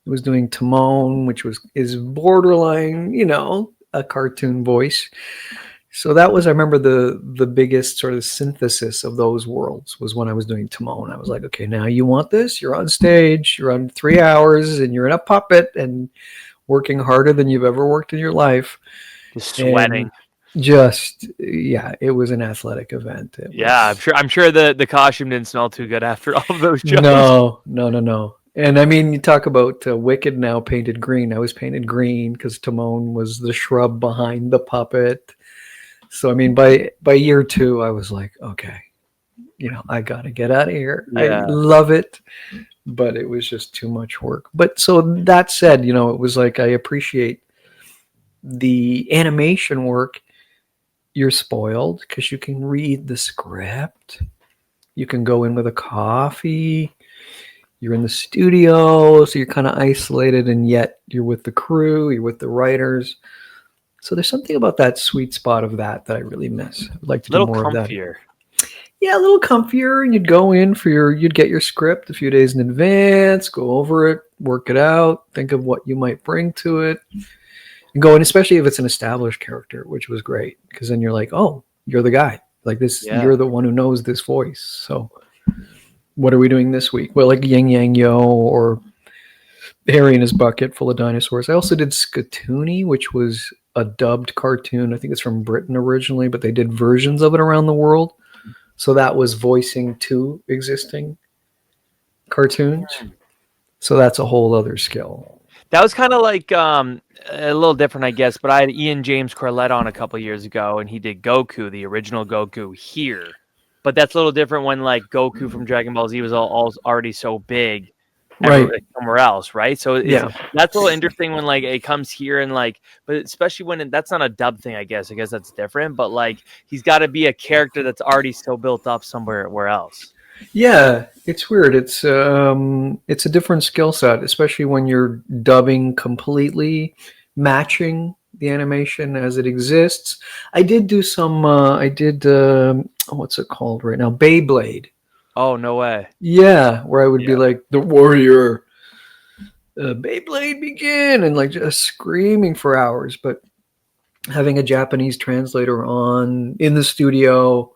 It was doing Timon, which is borderline, you know, a cartoon voice. So that was, I remember the biggest sort of synthesis of those worlds was when I was doing Timon. I was like, okay, now you want this? You're on stage, you're on 3 hours, and you're in a puppet and working harder than you've ever worked in your life. Just sweating. And yeah, it was an athletic event. I'm sure the costume didn't smell too good after all of those shows. No. And I mean, you talk about Wicked now painted green. I was painted green because Timon was the shrub behind the puppet. So, I mean, by year 2, I was like, okay, you know, I got to get out of here. Yeah. I love it, but it was just too much work. But so that said, you know, it was like, I appreciate the animation work. You're spoiled because you can read the script. You can go in with a coffee. You're in the studio, so you're kind of isolated, and yet you're with the crew, you're with the writers. So there's something about that sweet spot of that I really miss. I'd like to do more of that. Yeah, a little comfier. And you'd go in you'd get your script a few days in advance, go over it, work it out, think of what you might bring to it. and go, and especially if it's an established character, which was great because then you're like, oh, you're the guy. Like this, Yeah. you're the one who knows this voice. So what are we doing this week? Well, like Yang Yang Yo or Harry in his bucket full of dinosaurs. I also did Skatoony, which was a dubbed cartoon. I think it's from Britain originally, but they did versions of it around the world. So that was voicing two existing cartoons. So that's a whole other skill. That was kind of like a little different, I guess. But I had Ian James Corlett on a couple years ago, and he did Goku, the original Goku, here. But that's a little different when like Goku from Dragon Ball Z was all already so big, Right. somewhere else, right? So Yeah. that's a little interesting when like it comes here and like, but especially when that's not a dub thing, I guess. I guess that's different. But like he's got to be a character that's already so built up somewhere else. Yeah, it's weird. It's a different skill set, especially when you're dubbing completely, matching the animation as it exists. I did do some. What's it called right now? Beyblade. Oh, no way. Yeah, where I would be like the warrior. Beyblade begin, and like just screaming for hours, but having a Japanese translator on in the studio,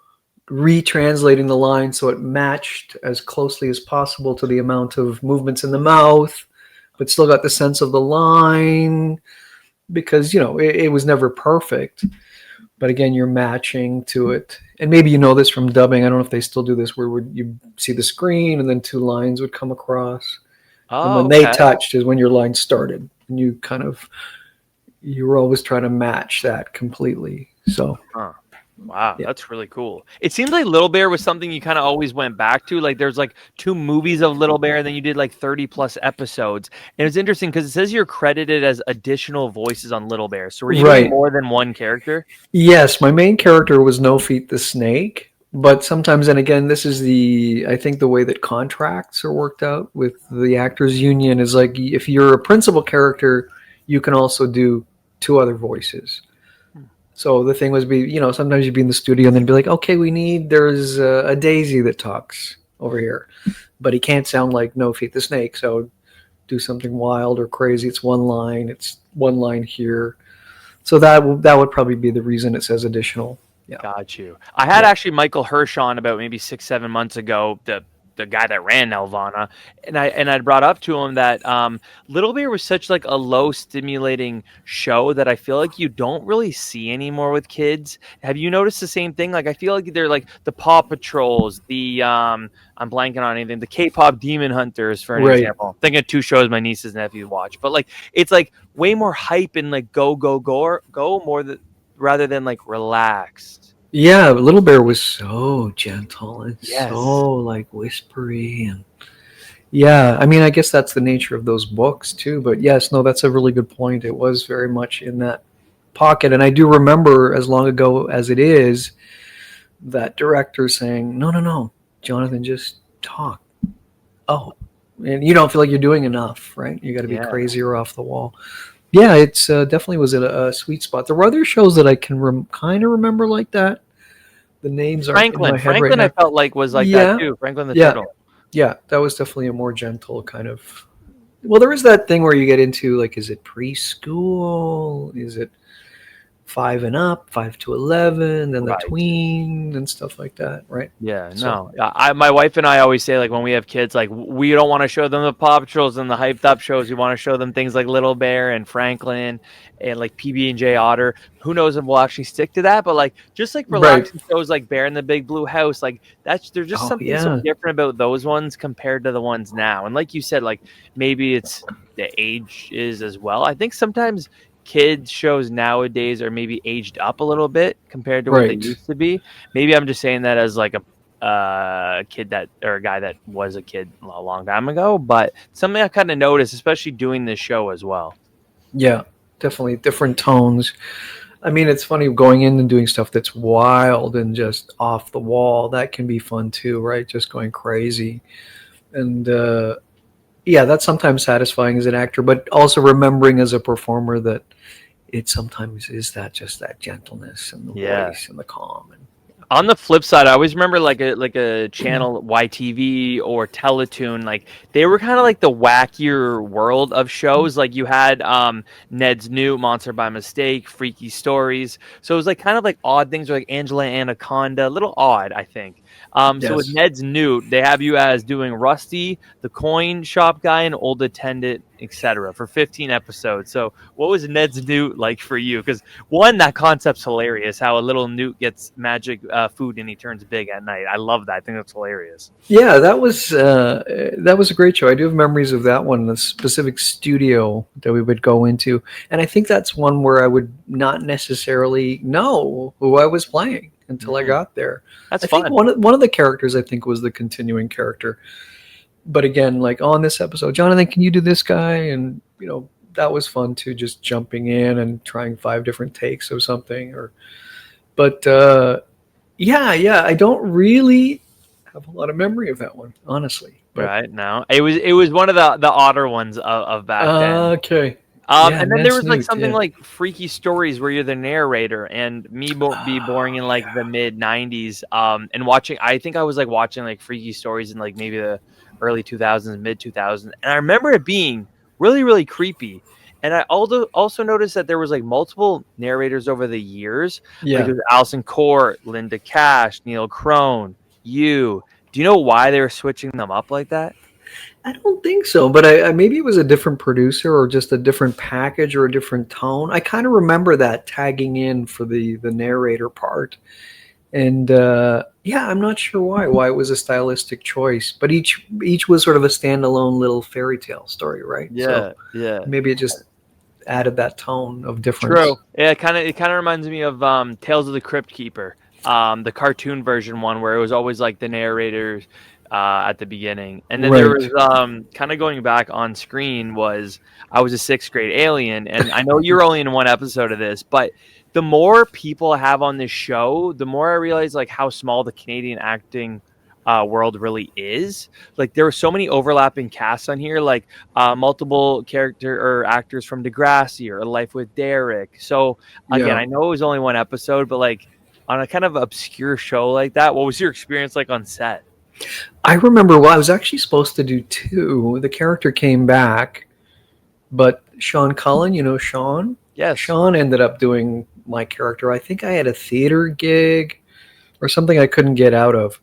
retranslating the line so it matched as closely as possible to the amount of movements in the mouth, but still got the sense of the line, because it was never perfect. But again, you're matching to it. And maybe you know this from dubbing. I don't know if they still do this, where you see the screen and then two lines would come across. And when they touched is when your line started. And you were always trying to match that completely. So Wow, that's really cool. It seems like Little Bear was something you kind of always went back to. Like there's like 2 movies of Little Bear, and then you did like 30 plus episodes. And it's interesting because it says you're credited as additional voices on Little Bear. So were you doing more than one character? Yes, my main character was No Feet the Snake. But sometimes, and again, this is I think the way that contracts are worked out with the actors union is like, if you're a principal character, you can also do 2 other voices. So the thing was, sometimes you'd be in the studio and then be like, okay, there's a Daisy that talks over here, but he can't sound like No Feet the Snake. So do something wild or crazy. It's one line here. So that would probably be the reason it says additional. Yeah. Got you. I had actually Michael Hirsch on about maybe 6-7 months ago, the guy that ran Nelvana, and I'd brought up to him that Little Bear was such like a low stimulating show that I feel like you don't really see anymore with kids. Have you noticed the same thing? Like I feel like they're like the Paw Patrols, the I'm blanking on anything, the K-pop Demon Hunters for an example. I'm thinking of 2 shows my nieces and nephews watch, but like it's like way more hype and like go more rather than like relaxed. Yeah, Little Bear was so gentle and so like whispery, and I mean, I guess that's the nature of those books too. But yes, no, that's a really good point. It was very much in that pocket, and I do remember, as long ago as it is, that director saying, "No, Jonathan, just talk." Oh, and you don't feel like you're doing enough, right? You got to be crazy or off the wall. Yeah, it's definitely was a sweet spot. There were other shows that I can kind of remember like that. The names are in my head Franklin, right now. I felt like was like that too. Franklin the Turtle. Yeah, that was definitely a more gentle kind of. Well, there is that thing where you get into like, is it preschool? Is it 5 and up, 5 to 11, then the tween and stuff like that, right? Yeah, so, no. My wife and I always say, like, when we have kids, like, we don't want to show them the Paw Patrols and the hyped up shows. We want to show them things like Little Bear and Franklin and like PB&J Otter. Who knows if we'll actually stick to that? But like, just like relaxing shows like Bear in the Big Blue House, like there's just something so different about those ones compared to the ones now. And like you said, like maybe it's the age is as well. I think sometimes kids shows nowadays are maybe aged up a little bit compared to what they used to be. Maybe I'm just saying that as like a kid or a guy that was a kid a long time ago, but something I kind of noticed, especially doing this show as well. Yeah, definitely different tones. I mean, it's funny going in and doing stuff that's wild and just off the wall. That can be fun too, right? Just going crazy. And that's sometimes satisfying as an actor, but also remembering as a performer that it sometimes is just that gentleness and the voice and the calm. And On the flip side, I always remember like a channel YTV or Teletoon, like they were kind of like the wackier world of shows. Like you had Ned's New Monster by Mistake, Freaky Stories. So it was like kind of like odd things like Angela Anaconda, a little odd, I think. So with Yes. Ned's New, they have you as doing Rusty, the coin shop guy, and old attendant, etc. for 15 episodes. So what was Ned's New like for you? Because one, that concept's hilarious. How a little Newt gets magic food and he turns big at night. I love that. I think that's hilarious. Yeah, that was a great show. I do have memories of that one, the specific studio that we would go into, and I think that's one where I would not necessarily know who I was playing until I got there. That's I fun. think one of the characters I think was the continuing character, but again, like on this episode, Jonathan, can you do this guy? And that was fun too, just jumping in and trying 5 different takes of something. But yeah, I don't really have a lot of memory of that one, honestly. But, Right now, it was one of the odder ones of back then. Okay. And then there was like Newt, something yeah. like Freaky Stories where you're the narrator, and me be boring in like the mid '90s. And watching, I think I was like watching like Freaky Stories in like maybe the early 2000s, mid 2000s, and I remember it being really, really creepy. And I also noticed that there was like multiple narrators over the years. Yeah. Like it was Alison Court, Linda Cash, Neil Crone, you. Do you know why they were switching them up like that? I don't think so, but I maybe it was a different producer or just a different package or a different tone. I kind of remember that tagging in for the narrator part. And yeah, I'm not sure why it was a stylistic choice, but each was sort of a standalone little fairy tale story, right? Yeah, Maybe it just added that tone of difference. True. Yeah, it kind of reminds me of Tales of the Crypt Keeper, the cartoon version one where it was always like the narrators at the beginning, and then there was kind of going back on screen was I was a 6th grade alien, and I know you're only in one episode of this, but the more people I have on this show, the more I realize like how small the Canadian acting world really is. Like there were so many overlapping casts on here, like multiple character or actors from Degrassi or A Life with Derek. So again, I know it was only one episode, but like on a kind of obscure show like that, what was your experience like on set? I remember, I was actually supposed to do 2. The character came back, but Sean Cullen, Sean? Yes. Sean ended up doing my character. I think I had a theater gig or something I couldn't get out of.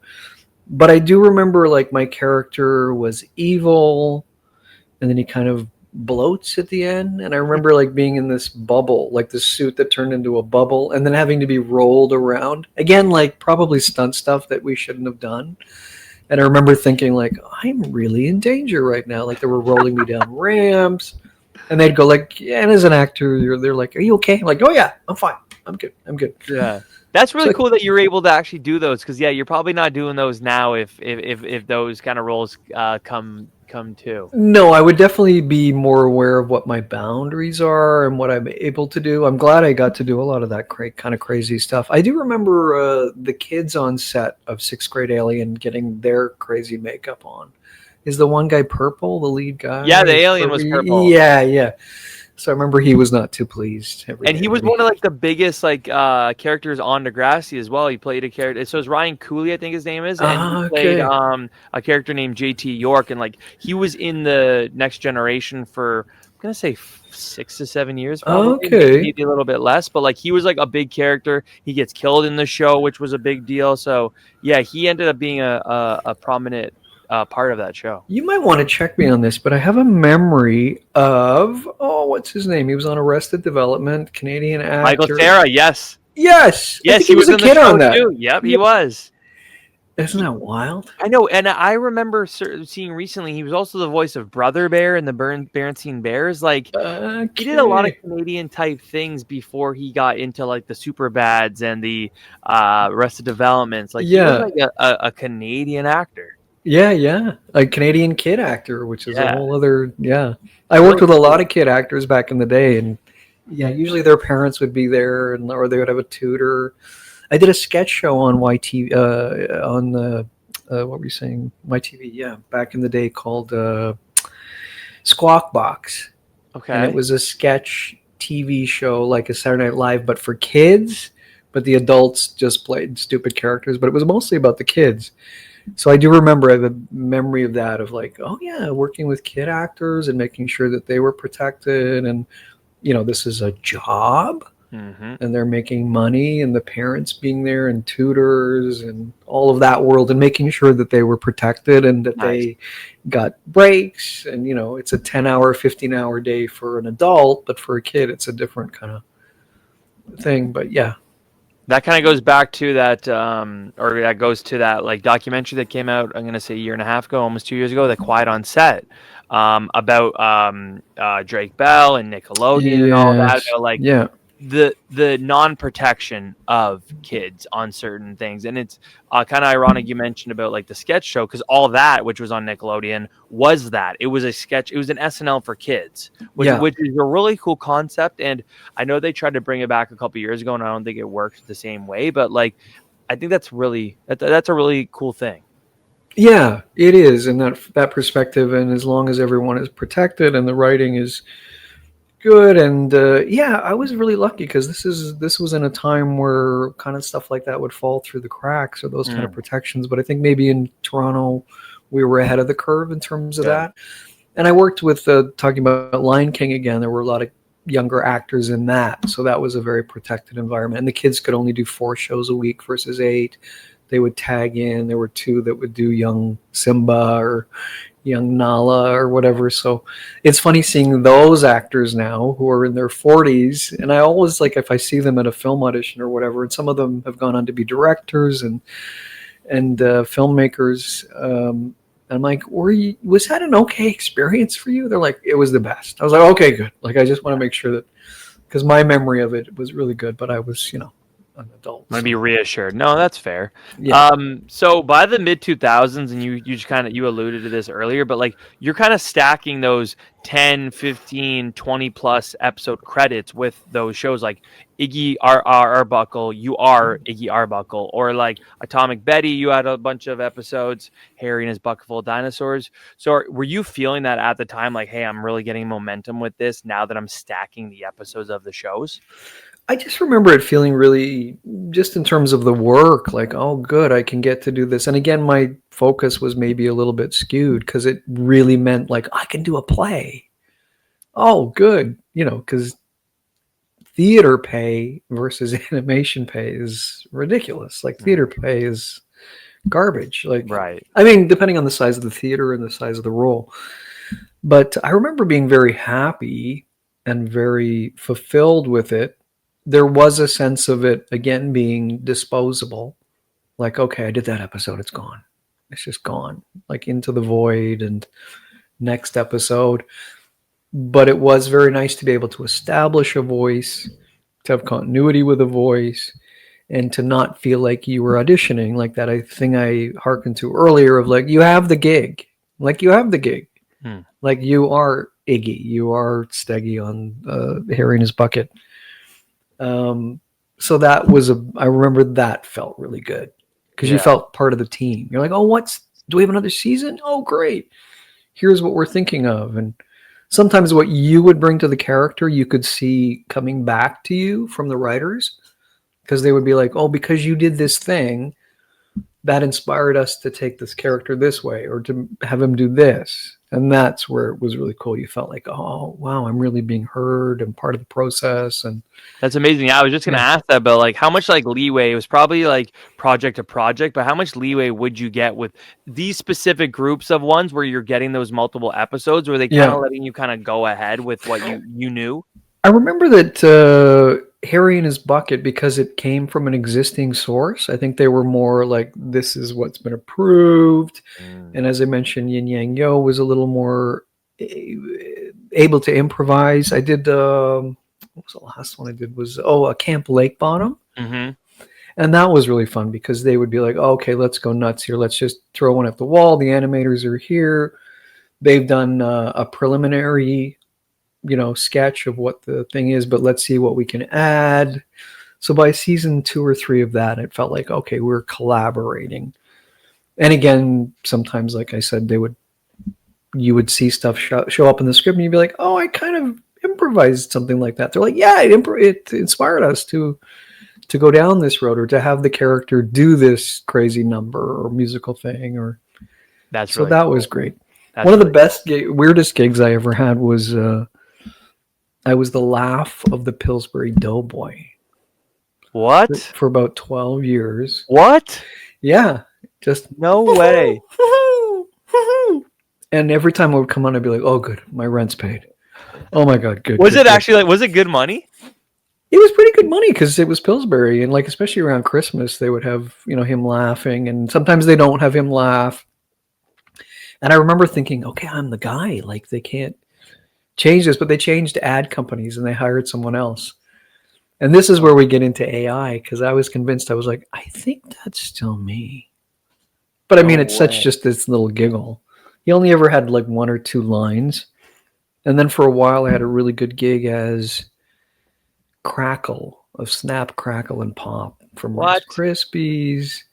But I do remember like my character was evil, and then he kind of bloats at the end. And I remember like being in this bubble, like this suit that turned into a bubble, and then having to be rolled around. Again, like probably stunt stuff that we shouldn't have done. And I remember thinking like, I'm really in danger right now. Like they were rolling me down ramps, and they'd go like, yeah, and as an actor, they're like, are you okay? I'm like, oh yeah, I'm fine. I'm good. Yeah. That's really cool that you're able to actually do those, because yeah, you're probably not doing those now if those kind of roles come to. No, I would definitely be more aware of what my boundaries are and what I'm able to do. I'm glad I got to do a lot of that kind of crazy stuff. I do remember the kids on set of 6th grade Alien getting their crazy makeup on. Is the one guy purple, the lead guy? Yeah, the alien was purple. Yeah. So I remember he was not too pleased. And he was one of like the biggest like characters on Degrassi as well. He played a character. So it's Ryan Cooley, I think his name is, and he played a character named JT York, and like he was in the Next Generation for I'm gonna say 6 to 7 years, probably. Maybe a little bit less, but like he was like a big character. He gets killed in the show, which was a big deal. So yeah, he ended up being a prominent part of that show. You might want to check me on this, but I have a memory of what's his name? He was on Arrested Development, Canadian actor. Michael Cera, yes, he was a kid on that. Too. Yep, he was. Isn't that wild? I know, and I remember seeing recently he was also the voice of Brother Bear in the Berenstain Bears. Like he did a lot of Canadian type things before he got into like the Superbads and the Arrested Developments. Like he was like a Canadian actor. Yeah. A Canadian kid actor, which is a whole other, I worked with a lot of kid actors back in the day, and usually their parents would be there, or they would have a tutor. I did a sketch show on YTV, on what were you saying? YTV, back in the day, called Squawk Box. Okay. And it was a sketch TV show, like a Saturday Night Live, but for kids, but the adults just played stupid characters, but it was mostly about the kids. So I do remember the memory of that, of like, oh yeah, working with kid actors and making sure that they were protected, and this is a job, Mm-hmm. and they're making money, and the parents being there and tutors and all of that world, and making sure that they were protected and that Nice. they got breaks. And it's a 10-hour 15-hour day for an adult, but for a kid it's a different kind of thing. But yeah. That kind of goes back to that, or that goes to that like documentary that came out, I'm gonna say a year and a half ago, almost 2 years ago, The Quiet on Set, about Drake Bell and Nickelodeon and all that. Yes. About, like, Yeah. the non-protection of kids on certain things. And it's kind of ironic you mentioned about like the sketch show, because all that, which was on Nickelodeon, was that it was a sketch, it was an SNL for kids, which Yeah. is a really cool concept. And I know they tried to bring it back a couple years ago, and I don't think it worked the same way, but like I think that's a really cool thing. Yeah, it is, in that perspective. And as long as everyone is protected and the writing is good, and yeah, I was really lucky because this was in a time where kind of stuff like that would fall through the cracks, or those kind of protections. But I think maybe in Toronto we were ahead of the curve in terms of that. And I worked with talking about Lion King again. There were a lot of younger actors in that, so that was a very protected environment. And the kids could only do 4 shows a week versus 8. They would tag in. There were 2 that would do young Simba or young Nala or whatever. So it's funny seeing those actors now who are in their 40s. And I always, like, if I see them at a film audition or whatever, and some of them have gone on to be directors and filmmakers. I'm like, was that an okay experience for you? They're like, it was the best. I was like, okay, good. Like, I just want to make sure that, because my memory of it was really good, but I was, an adult. I'm gonna be reassured. No, that's fair. Yeah. So by the mid 2000s, and you just kind of, you alluded to this earlier, but like you're kind of stacking those 10, 15, 20 plus episode credits with those shows like Iggy Arbuckle, you are Iggy Arbuckle, or like Atomic Betty, you had a bunch of episodes, Harry and his bucket full of dinosaurs. So were you feeling that at the time, like, hey, I'm really getting momentum with this now that I'm stacking the episodes of the shows? I just remember it feeling really, just in terms of the work, like, oh, good, I can get to do this. And again, my focus was maybe a little bit skewed because it really meant like, I can do a play. Oh, good. Because theater pay versus animation pay is ridiculous. Like, theater pay is garbage. Like, Right. I mean, depending on the size of the theater and the size of the role. But I remember being very happy and very fulfilled with it. There was a sense of it, again, being disposable. Like, okay, I did that episode. It's gone. It's just gone, like into the void, and next episode. But it was very nice to be able to establish a voice, to have continuity with a voice, and to not feel like you were auditioning, like that thing I hearkened to earlier of like, you have the gig. Like, you have the gig. Like, you are Iggy. You are Steggy on Harry and his bucket. So that was I remember that felt really good because you felt part of the team. You're like, oh, do we have another season? Oh, great. Here's what we're thinking of. And sometimes what you would bring to the character, you could see coming back to you from the writers, because they would be like, oh, because you did this thing that inspired us to take this character this way, or to have him do this. And that's where it was really cool. You felt like, oh, wow, I'm really being heard and part of the process. And that's amazing. Yeah, I was just going to ask that, but like how much like leeway, it was probably like project to project, but how much leeway would you get with these specific groups of ones where you're getting those multiple episodes? Were they kind of letting you kind of go ahead with what you knew? I remember that Harry and his bucket, because it came from an existing source, I think they were more like, this is what's been approved. And as I mentioned, Yin Yang Yo was a little more able to improvise. I did, what was the last one I did? Was, a Camp Lake Bottom. Mm-hmm. And that was really fun because they would be like, oh, okay, let's go nuts here. Let's just throw one at the wall. The animators are here. They've done a preliminary sketch of what the thing is, but let's see what we can add. So by season 2 or 3 of that, it felt like, okay, we're collaborating. And again, sometimes, like I said, you would see stuff show up in the script and you'd be like, oh, I kind of improvised something like that. They're like, yeah, it inspired us to to go down this road or to have the character do this crazy number or musical thing. Or That's so really that cool. was great. That's One of the really best, weirdest gigs I ever had was I was the laugh of the Pillsbury Doughboy cool. What? for about 12 years. What? Yeah, just No way. and every time I would come on, I'd be like, "Oh, good, my rent's paid." Oh my God, good. Was good, it good. actually like? Was it good money? It was pretty good money because it was Pillsbury, and like especially around Christmas, they would have him laughing, and sometimes they don't have him laugh. And I remember thinking, okay, I'm the guy. Like they can't change this, but they changed ad companies and they hired someone else. And this is where we get into AI because I was convinced. I was like, I think that's still me. But I mean, No it's such way. just this little giggle. He only ever had like one or two lines, and then for a while, I had a really good gig as Crackle of Snap, Crackle, and Pop from Rice What? Krispies.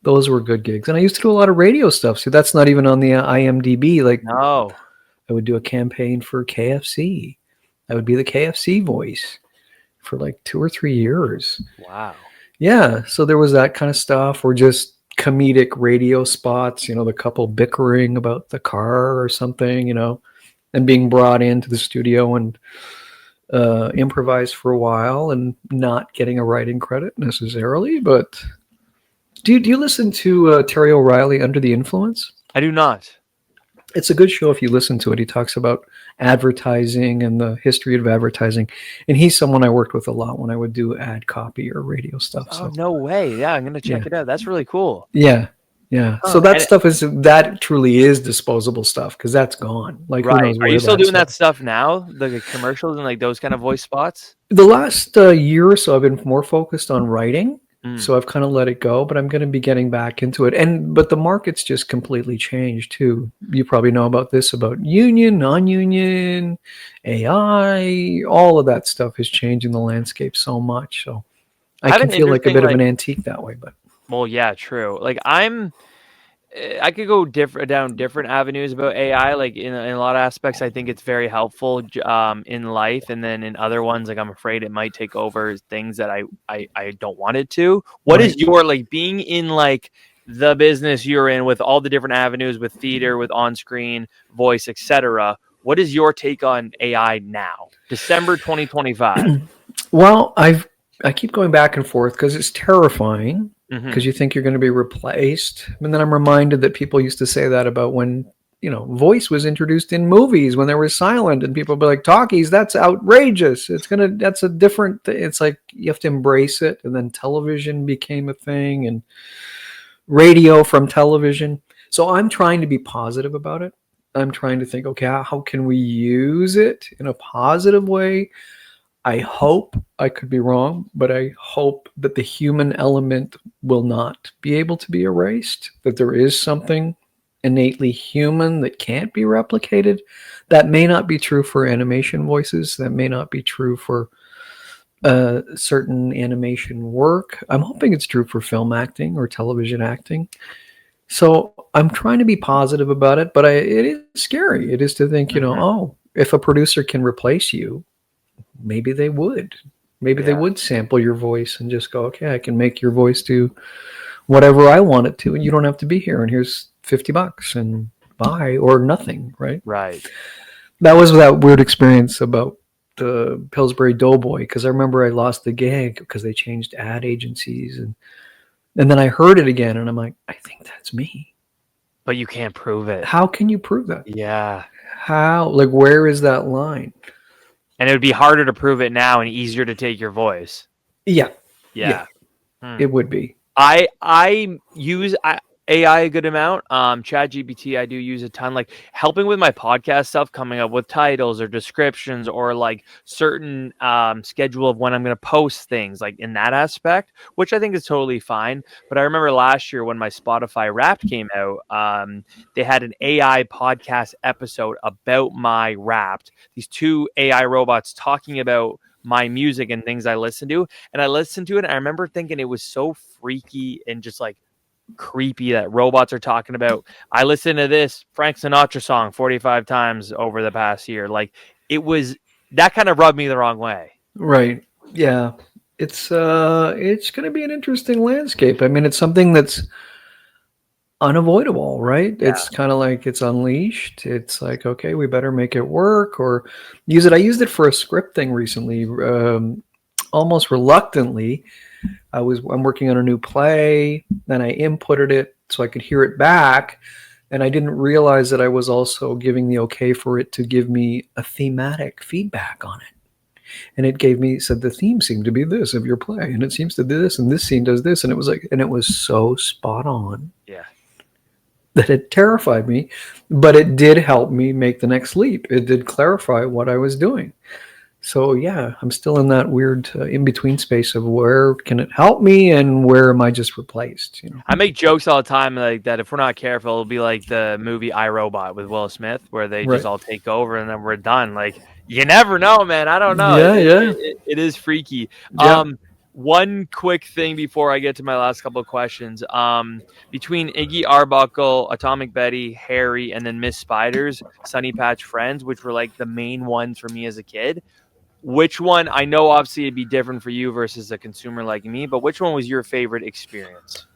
Those were good gigs, and I used to do a lot of radio stuff. So that's not even on the IMDb. Like No. I would do a campaign for KFC. I would be the KFC voice for like 2 or 3 years. Wow. Yeah, so there was that kind of stuff, or just comedic radio spots. The couple bickering about the car or something. And being brought into the studio and improvise for a while and not getting a writing credit necessarily. But do you listen to Terry O'Reilly, Under the Influence? I do not. It's a good show if you listen to it. He talks about advertising and the history of advertising. And he's someone I worked with a lot when I would do ad copy or radio stuff. Oh, So no way. Yeah, I'm going to check it out. That's really cool. yeah. So that And- stuff that truly is disposable stuff because that's gone. Like who Right. knows Are where you still that's doing at. that stuff now? The commercials and like those kind of voice spots? The last year or so, I've been more focused on writing. Mm. So I've kind of let it go, but I'm going to be getting back into it. But the market's just completely changed too. You probably know about this, about union, non-union, AI, all of that stuff is changing the landscape so much. So I have can an feel like a interesting, bit of like- an antique that way. But Well, yeah, true. Like I could go down different avenues about AI. Like in a lot of aspects, I think it's very helpful in life, and then in other ones, like I'm afraid it might take over things that I don't want it to. What is Right. your like being in like the business you're in with all the different avenues with theater, with on-screen voice, etc.? What is your take on AI now, December 2025? well, I keep going back and forth because it's terrifying. Mhm. Because you think you're going to be replaced. And then I'm reminded that people used to say that about when, voice was introduced in movies when there was silent and people would be like, talkies, that's outrageous. That's a different, it's like you have to embrace it. And then television became a thing and radio from television. So I'm trying to be positive about it. I'm trying to think, okay, how can we use it in a positive way? I hope, I could be wrong, but I hope that the human element will not be able to be erased, that there is something innately human that can't be replicated. That may not be true for animation voices. That may not be true for certain animation work. I'm hoping it's true for film acting or television acting. So I'm trying to be positive about it, but it is scary. It is to think, oh, if a producer can replace you, maybe they would. Maybe they would sample your voice and just go, okay, I can make your voice do whatever I want it to, and you don't have to be here. And here's $50 and bye or nothing, right? Right. That was that weird experience about the Pillsbury Doughboy because I remember I lost the gig because they changed ad agencies, and then I heard it again, and I'm like, I think that's me. But you can't prove it. How can you prove that? Yeah. How? Like, where is that line? And it would be harder to prove it now and easier to take your voice. Yeah. Yeah. It would be. I use AI a good amount. ChatGPT I do use a ton, like helping with my podcast stuff, coming up with titles or descriptions or like certain schedule of when I'm going to post things, like in that aspect, which I think is totally fine. But I remember last year when my Spotify Wrapped came out, they had an AI podcast episode about my Wrapped. These two AI robots talking about my music and things I listen to. And I listened to it and I remember thinking it was so freaky and just like creepy that robots are talking about, I listened to this Frank Sinatra song 45 times over the past year. Like it was, that kind of rubbed me the wrong way. Right. Yeah. it's going to be an interesting landscape. I mean, it's something that's unavoidable, right? Yeah. It's kind of like it's unleashed. It's like, okay, we better make it work or use it. I used it for a script thing recently, almost reluctantly. I'm working on a new play, and I inputted it so I could hear it back, and I didn't realize that I was also giving the okay for it to give me a thematic feedback on it. And it said the theme seemed to be this of your play, and it seems to do this, and this scene does this, and it was like, and it was so spot on. Yeah. That it terrified me, but it did help me make the next leap. It did clarify what I was doing. So yeah, I'm still in that weird in-between space of where can it help me and where am I just replaced? I make jokes all the time like that. If we're not careful, it'll be like the movie I, Robot with Will Smith, where they just all take over and then we're done. Like, you never know, man. I don't know. Yeah. It is freaky. Yeah. One quick thing before I get to my last couple of questions. Between Iggy Arbuckle, Atomic Betty, Harry, and then Miss Spiders, Sunny Patch Friends, which were like the main ones for me as a kid. Which one, I know obviously it'd be different for you versus a consumer like me, but which one was your favorite experience?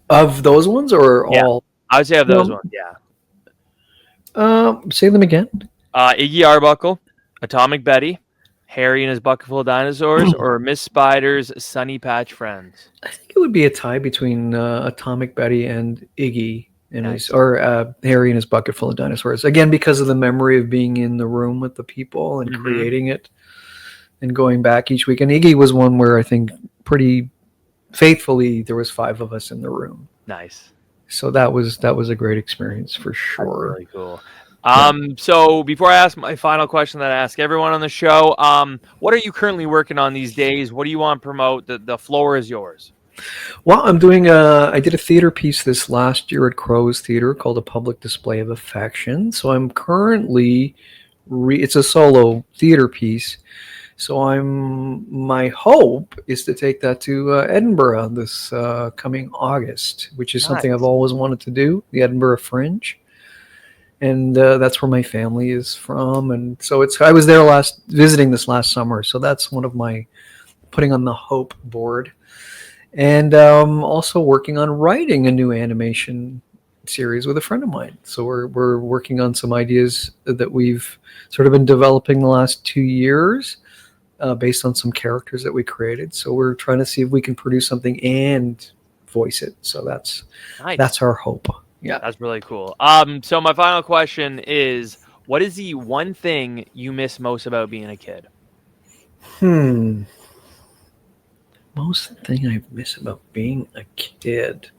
Of those ones or all? I would say of those ones, yeah. Say them again. Iggy Arbuckle, Atomic Betty, Harry and his bucket full of dinosaurs, or Miss Spider's Sunny Patch Friends? I think it would be a tie between Atomic Betty and Iggy and Nice. Harry and his bucket full of dinosaurs. Again, because of the memory of being in the room with the people and creating it and going back each week. And Iggy was one where I think pretty faithfully there was 5 of us in the room. Nice. So that was a great experience for sure. That's really cool. So before I ask my final question that I ask everyone on the show, what are you currently working on these days? What do you want to promote? The floor is yours. Well, I'm doing I did a theater piece this last year at Crow's Theater called A Public Display of Affection. So I'm currently it's a solo theater piece. So my hope is to take that to Edinburgh this coming August, which is something I've always wanted to do, the Edinburgh Fringe. And that's where my family is from. And so I was there visiting this last summer. So that's one of my putting on the hope board. And also working on writing a new animation series with a friend of mine. So we're working on some ideas that we've sort of been developing the last 2 years. Based on some characters that we created. So we're trying to see if we can produce something and voice it. So that's our hope. Yeah. That's really cool. So my final question is, what is the one thing you miss most about being a kid? Most thing I miss about being a kid.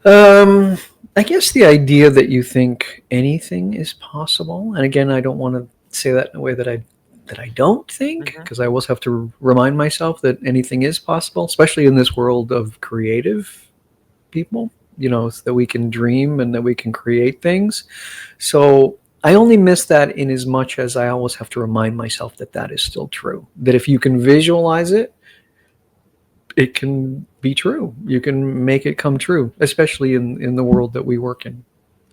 I guess the idea that you think anything is possible. And again, I don't want to say that in a way that I don't think, because I always have to remind myself that anything is possible, especially in this world of creative people, so that we can dream and that we can create things. So I only miss that in as much as I always have to remind myself that is still true, that if you can visualize it, it can be true. You can make it come true, especially in the world that we work in.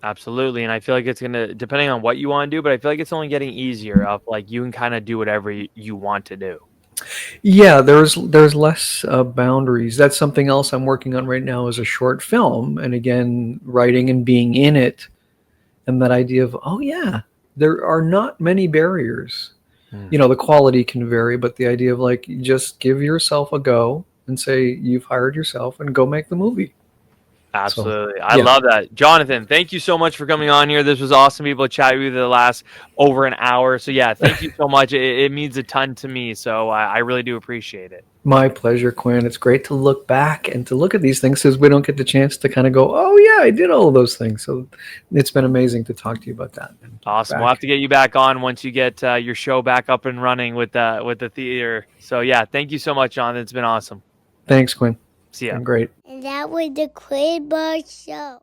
Absolutely. And I feel like it's going to, depending on what you want to do, but I feel like it's only getting easier of like, you can kind of do whatever you want to do. Yeah, there's less boundaries. That's something else I'm working on right now, is a short film. And again, writing and being in it. And that idea of, there are not many barriers. The quality can vary, but the idea of like, just give yourself a go and say, you've hired yourself and go make the movie. Absolutely. I love that. Jonathan, thank you so much for coming on here. This was awesome. People chat with you the last over an hour. So yeah, thank you so much. It means a ton to me. So I really do appreciate it. My pleasure, Quinn. It's great to look back and to look at these things because we don't get the chance to kind of go, oh yeah, I did all of those things. So it's been amazing to talk to you about that. Awesome. We'll have to get you back on once you get your show back up and running with the theater. So yeah, thank you so much, Jonathan. It's been awesome. Thanks, Quinn. See ya. Great. And that was the Quinn Marr Show.